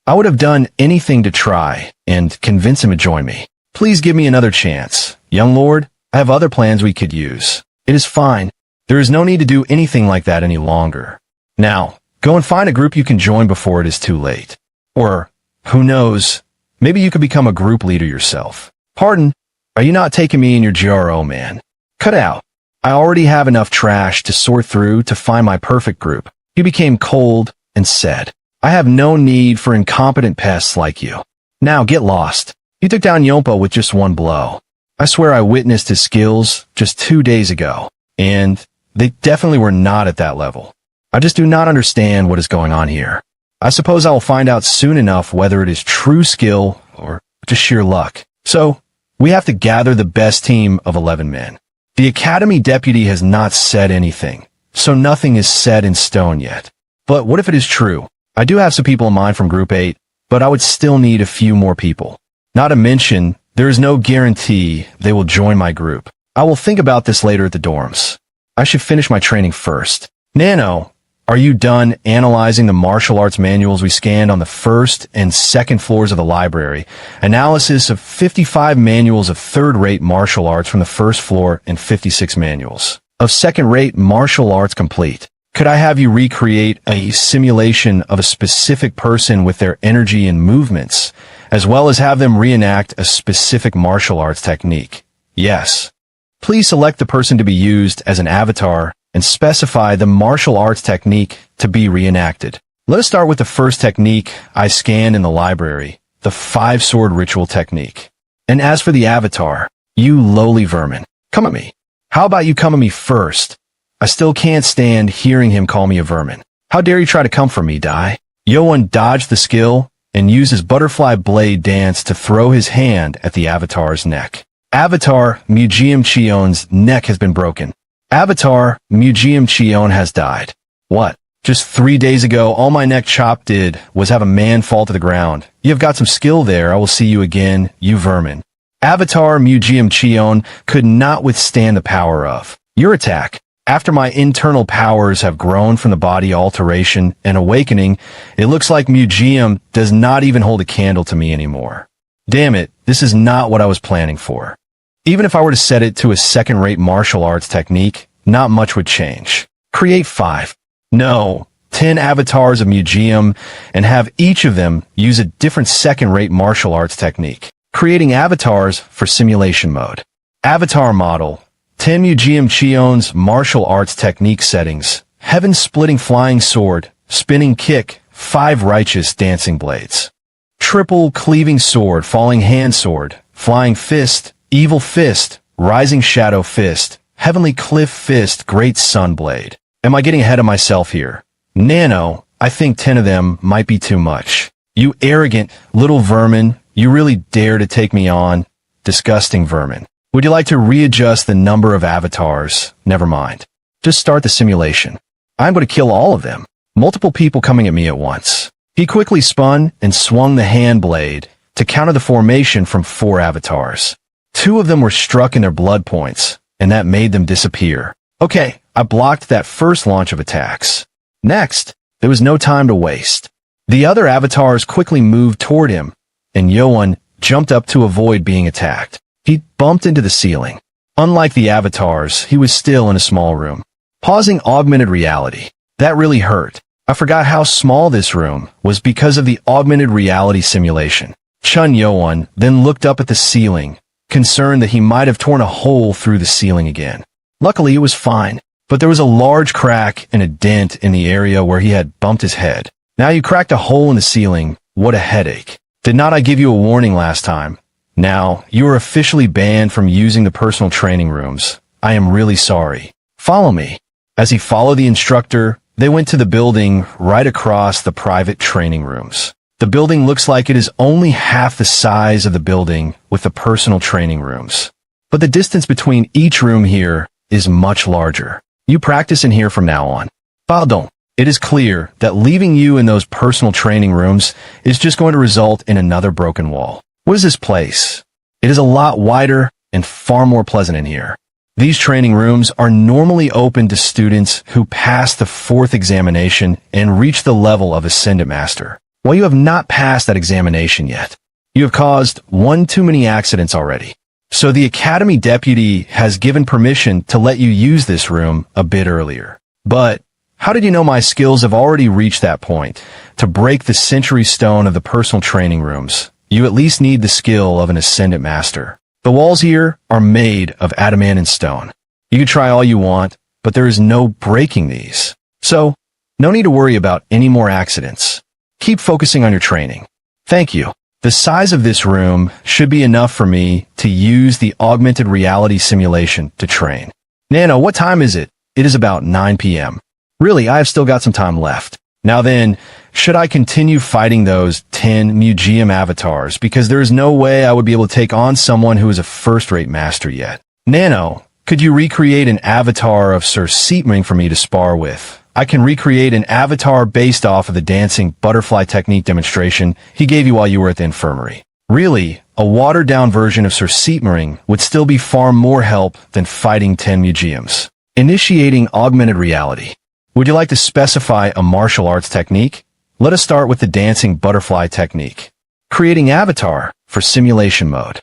I would have done anything to try and convince him to join me. Please give me another chance. Young lord, I have other plans we could use. It is fine. There is no need to do anything like that any longer. Now, go and find a group you can join before it is too late. Or, who knows, maybe you could become a group leader yourself. Pardon, are you not taking me in your GRO, man? Cut out. I already have enough trash to sort through to find my perfect group. He became cold and said, I have no need for incompetent pests like you. Now get lost. He took down Yompa with just one blow. I swear I witnessed his skills just 2 days ago, and they definitely were not at that level. I just do not understand what is going on here. I suppose I will find out soon enough whether it is true skill or just sheer luck. So, we have to gather the best team of 11 men. The Academy Deputy has not said anything, so nothing is set in stone yet. But what if it is true? I do have some people in mind from Group 8, but I would still need a few more people. Not to mention, there is no guarantee they will join my group. I will think about this later at the dorms. I should finish my training first. Nano, Are you done analyzing the martial arts manuals we scanned on the first and second floors of the library? Analysis of 55 manuals of third-rate martial arts from the first floor and 56 manuals of second-rate martial arts complete. Could I have you recreate a simulation of a specific person with their energy and movements, as well as have them reenact a specific martial arts technique? Yes. Please select the person to be used as an avatar and specify the martial arts technique to be reenacted. Let us start with the first technique I scanned in the library, the five-sword ritual technique. And as for the avatar, you lowly vermin, come at me. How about you come at me first? I still can't stand hearing him call me a vermin. How dare you try to come for me, Dai? Yeo-Woon dodged the skill and used his butterfly blade dance to throw his hand at the avatar's neck. Avatar Murim Cheon's neck has been broken. Avatar Murim Cheon has died. What? Just 3 days ago, all my neck chop did was have a man fall to the ground. You have got some skill there. I will see you again, you vermin. Avatar Murim Cheon could not withstand the power of your attack. After my internal powers have grown from the body alteration and awakening, it looks like Murim does not even hold a candle to me anymore. Damn it, this is not what I was planning for. Even if I were to set it to a second-rate martial arts technique, not much would change. Create 5. No, 10 avatars of Murim and have each of them use a different second-rate martial arts technique. Creating avatars for simulation mode. Avatar model. 10 Murim Cheon's martial arts technique settings. Heaven-splitting flying sword, spinning kick, 5 righteous dancing blades. Triple cleaving sword, falling hand sword, flying fist, evil fist, rising shadow fist, heavenly cliff fist, great sun blade. Am I getting ahead of myself here? Nano, I think 10 of them might be too much. You arrogant little vermin, you really dare to take me on? Disgusting vermin. Would you like to readjust the number of avatars? Never mind. Just start the simulation. I'm going to kill all of them. Multiple people coming at me at once. He quickly spun and swung the hand blade to counter the formation from 4 avatars. 2 of them were struck in their blood points, and that made them disappear. Okay, I blocked that first launch of attacks. Next, there was no time to waste. The other avatars quickly moved toward him, and Yeo-Woon jumped up to avoid being attacked. He bumped into the ceiling. Unlike the avatars, he was still in a small room. Pausing augmented reality. That really hurt. I forgot how small this room was because of the augmented reality simulation. Yeo-Woon then looked up at the ceiling, concerned that he might have torn a hole through the ceiling again. Luckily, it was fine, but there was a large crack and a dent in the area where he had bumped his head. Now you cracked a hole in the ceiling. What a headache. Did not I give you a warning last time? Now, you are officially banned from using the personal training rooms. I am really sorry. Follow me. As he followed the instructor, they went to the building right across the private training rooms. The building looks like it is only half the size of the building with the personal training rooms. But the distance between each room here is much larger. You practice in here from now on. Pardon. It is clear that leaving you in those personal training rooms is just going to result in another broken wall. What is this place? It is a lot wider and far more pleasant in here. These training rooms are normally open to students who pass the 4th examination and reach the level of Ascendant Master. Well, you have not passed that examination yet. You have caused one too many accidents already. So the Academy Deputy has given permission to let you use this room a bit earlier. But how did you know my skills have already reached that point? To break the century stone of the personal training rooms, you at least need the skill of an Ascendant Master. The walls here are made of adamant and stone. You can try all you want, but there is no breaking these. So, no need to worry about any more accidents. Keep focusing on your training. Thank you. The size of this room should be enough for me to use the augmented reality simulation to train. Nano, what time is it? It is about 9 p.m. Really, I have still got some time left. Now then, should I continue fighting those 10 Murim avatars? Because there is no way I would be able to take on someone who is a first-rate master yet. Nano, could you recreate an avatar of Sir Seatming for me to spar with? I can recreate an avatar based off of the dancing butterfly technique demonstration he gave you while you were at the infirmary. Really, a watered-down version of Sir Seatming would still be far more help than fighting 10 Murims. Initiating augmented reality. Would you like to specify a martial arts technique? Let us start with the dancing butterfly technique. Creating avatar for simulation mode.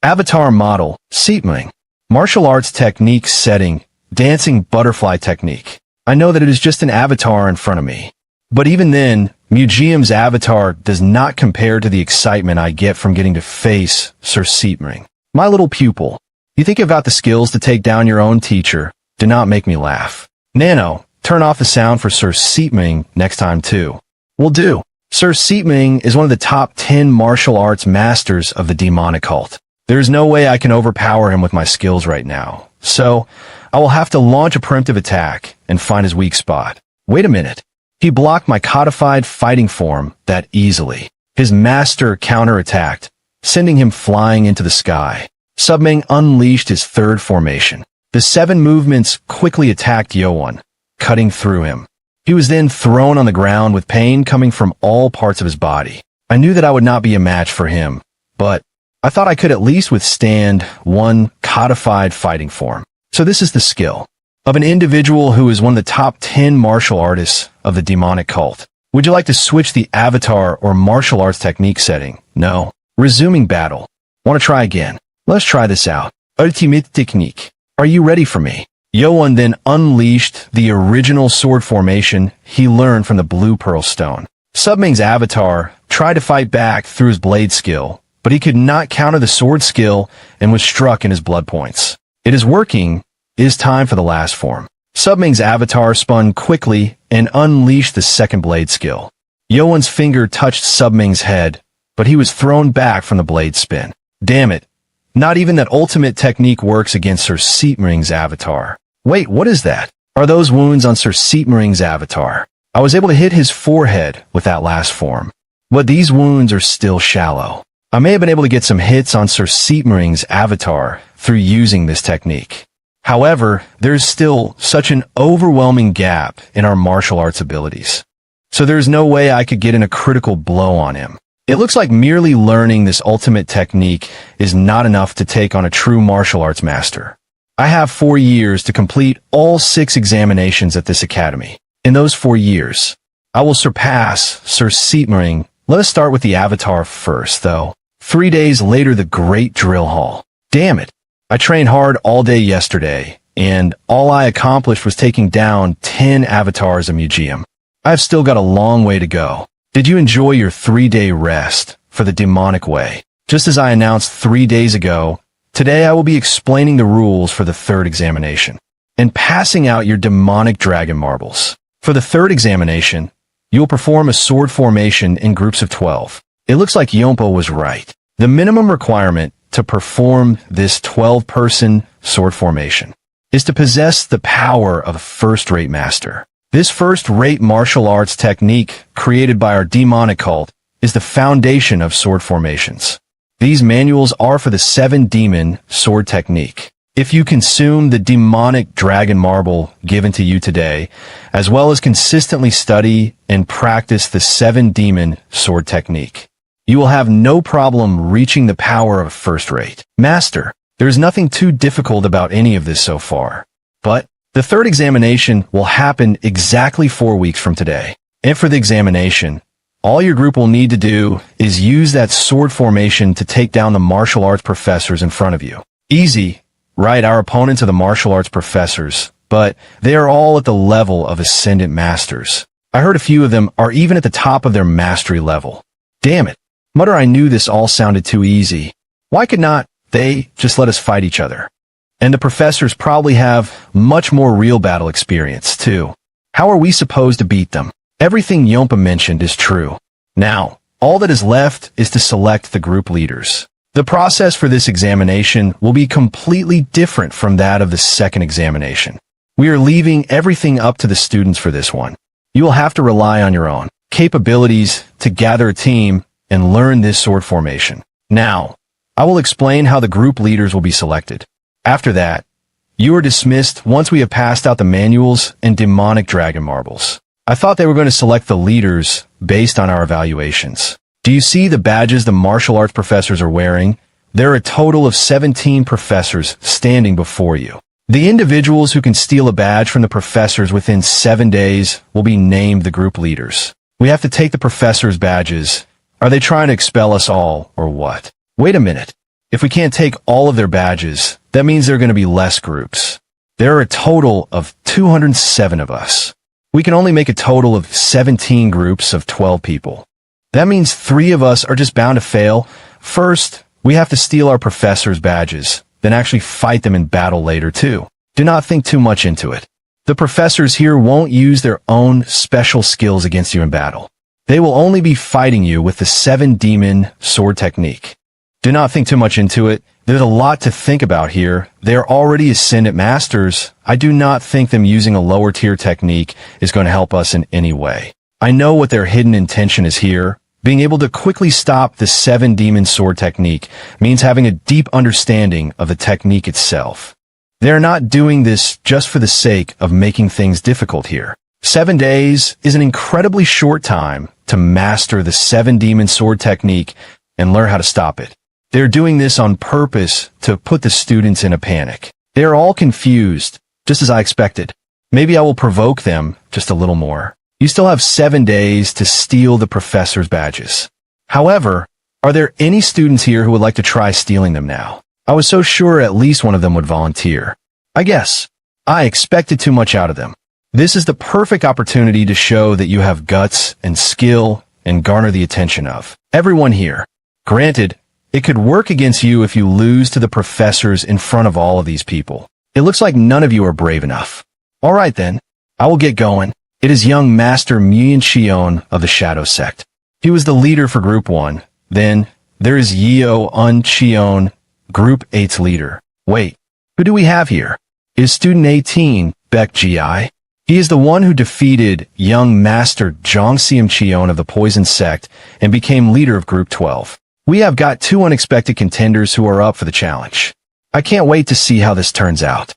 Avatar model, Seatming. Martial arts technique setting, dancing butterfly technique. I know that it is just an avatar in front of me. But even then, Museum's avatar does not compare to the excitement I get from getting to face Sir Seatming. My little pupil. You think you've got the skills to take down your own teacher. Do not make me laugh. Nano, turn off the sound for Sir Seatming next time too. Will do. Sir Seatming is one of the top 10 martial arts masters of the demonic cult. There is no way I can overpower him with my skills right now. So, I will have to launch a preemptive attack and find his weak spot. Wait a minute. He blocked my codified fighting form that easily. His master counterattacked, sending him flying into the sky. Subming unleashed his third formation. The 7 movements quickly attacked Yeo-Woon, cutting through him. He was then thrown on the ground with pain coming from all parts of his body. I knew that I would not be a match for him, but I thought I could at least withstand one codified fighting form. So this is the skill of an individual who is one of the top 10 martial artists of the demonic cult. Would you like to switch the avatar or martial arts technique setting? No. Resuming battle. Want to try again? Let's try this out. Ultimate technique. Are you ready for me? Yeo-Woon then unleashed the original sword formation he learned from the Blue Pearl Stone. Subming's avatar tried to fight back through his blade skill, but he could not counter the sword skill and was struck in his blood points. It is working. It is time for the last form. Subming's avatar spun quickly and unleashed the second blade skill. Yeo-Woon's finger touched Subming's head, but he was thrown back from the blade spin. Damn it. Not even that ultimate technique works against Sir Seatming's avatar. Wait, what is that? Are those wounds on Sir Seatming's avatar? I was able to hit his forehead with that last form. But these wounds are still shallow. I may have been able to get some hits on Sir Seatming's avatar through using this technique. However, there is still such an overwhelming gap in our martial arts abilities. So there is no way I could get in a critical blow on him. It looks like merely learning this ultimate technique is not enough to take on a true martial arts master. I have 4 years to complete all 6 examinations at this academy. In those 4 years, I will surpass Sir Seatming. Let us start with the avatar first, though. 3 days later, the Great Drill Hall. Damn it. I trained hard all day yesterday, and all I accomplished was taking down 10 avatars of Museum. I've still got a long way to go. Did you enjoy your 3-day rest for the demonic way? Just as I announced 3 days ago, today I will be explaining the rules for the 3rd examination and passing out your demonic dragon marbles. For the 3rd examination, you will perform a sword formation in groups of 12. It looks like Yompo was right. The minimum requirement to perform this 12-person sword formation is to possess the power of a first-rate master. This first-rate martial arts technique created by our demonic cult is the foundation of sword formations. These manuals are for the 7-demon sword technique. If you consume the demonic dragon marble given to you today, as well as consistently study and practice the 7-demon sword technique, you will have no problem reaching the power of a first-rate master. There is nothing too difficult about any of this so far. But the 3rd examination will happen exactly 4 weeks from today. And for the examination, all your group will need to do is use that sword formation to take down the martial arts professors in front of you. Easy, right? Our opponents are the martial arts professors, but they are all at the level of ascendant masters. I heard a few of them are even at the top of their mastery level. Damn it. Mutter, I knew this all sounded too easy. Why could not they just let us fight each other? And the professors probably have much more real battle experience, too. How are we supposed to beat them? Everything Yompa mentioned is true. Now, all that is left is to select the group leaders. The process for this examination will be completely different from that of the 2nd examination. We are leaving everything up to the students for this one. You will have to rely on your own capabilities to gather a team and learn this sword formation. Now, I will explain how the group leaders will be selected. After that, you are dismissed once we have passed out the manuals and demonic dragon marbles. I thought they were going to select the leaders based on our evaluations. Do you see the badges the martial arts professors are wearing? There are a total of 17 professors standing before you. The individuals who can steal a badge from the professors within 7 days will be named the group leaders. We have to take the professors' badges. Are they trying to expel us all, or what? Wait a minute. If we can't take all of their badges, that means there are going to be less groups. There are a total of 207 of us. We can only make a total of 17 groups of 12 people. That means 3 of us are just bound to fail. First, we have to steal our professors' badges, then actually fight them in battle later too. Do not think too much into it. The professors here won't use their own special skills against you in battle. They will only be fighting you with the 7-demon sword technique. Do not think too much into it. There's a lot to think about here. They are already ascendant masters. I do not think them using a lower tier technique is going to help us in any way. I know what their hidden intention is here. Being able to quickly stop the 7-demon sword technique means having a deep understanding of the technique itself. They are not doing this just for the sake of making things difficult here. 7 days is an incredibly short time to master the 7-demon sword technique and learn how to stop it. They're doing this on purpose to put the students in a panic. They are all confused, just as I expected. Maybe I will provoke them just a little more. You still have 7 days to steal the professor's badges. However, are there any students here who would like to try stealing them now? I was so sure at least one of them would volunteer. I guess. I expected too much out of them. This is the perfect opportunity to show that you have guts and skill and garner the attention of everyone here. Granted, it could work against you if you lose to the professors in front of all of these people. It looks like none of you are brave enough. All right then, I will get going. It is young Master Murim Cheon of the Shadow Sect. He was the leader for Group 1. Then, there is Yeo-Woon Cheon, Group 8's leader. Wait, who do we have here? Is Student 18, Baek Gi? He is the one who defeated young Master Jongseom Cheon of the Poison Sect and became leader of Group 12. We have got 2 unexpected contenders who are up for the challenge. I can't wait to see how this turns out.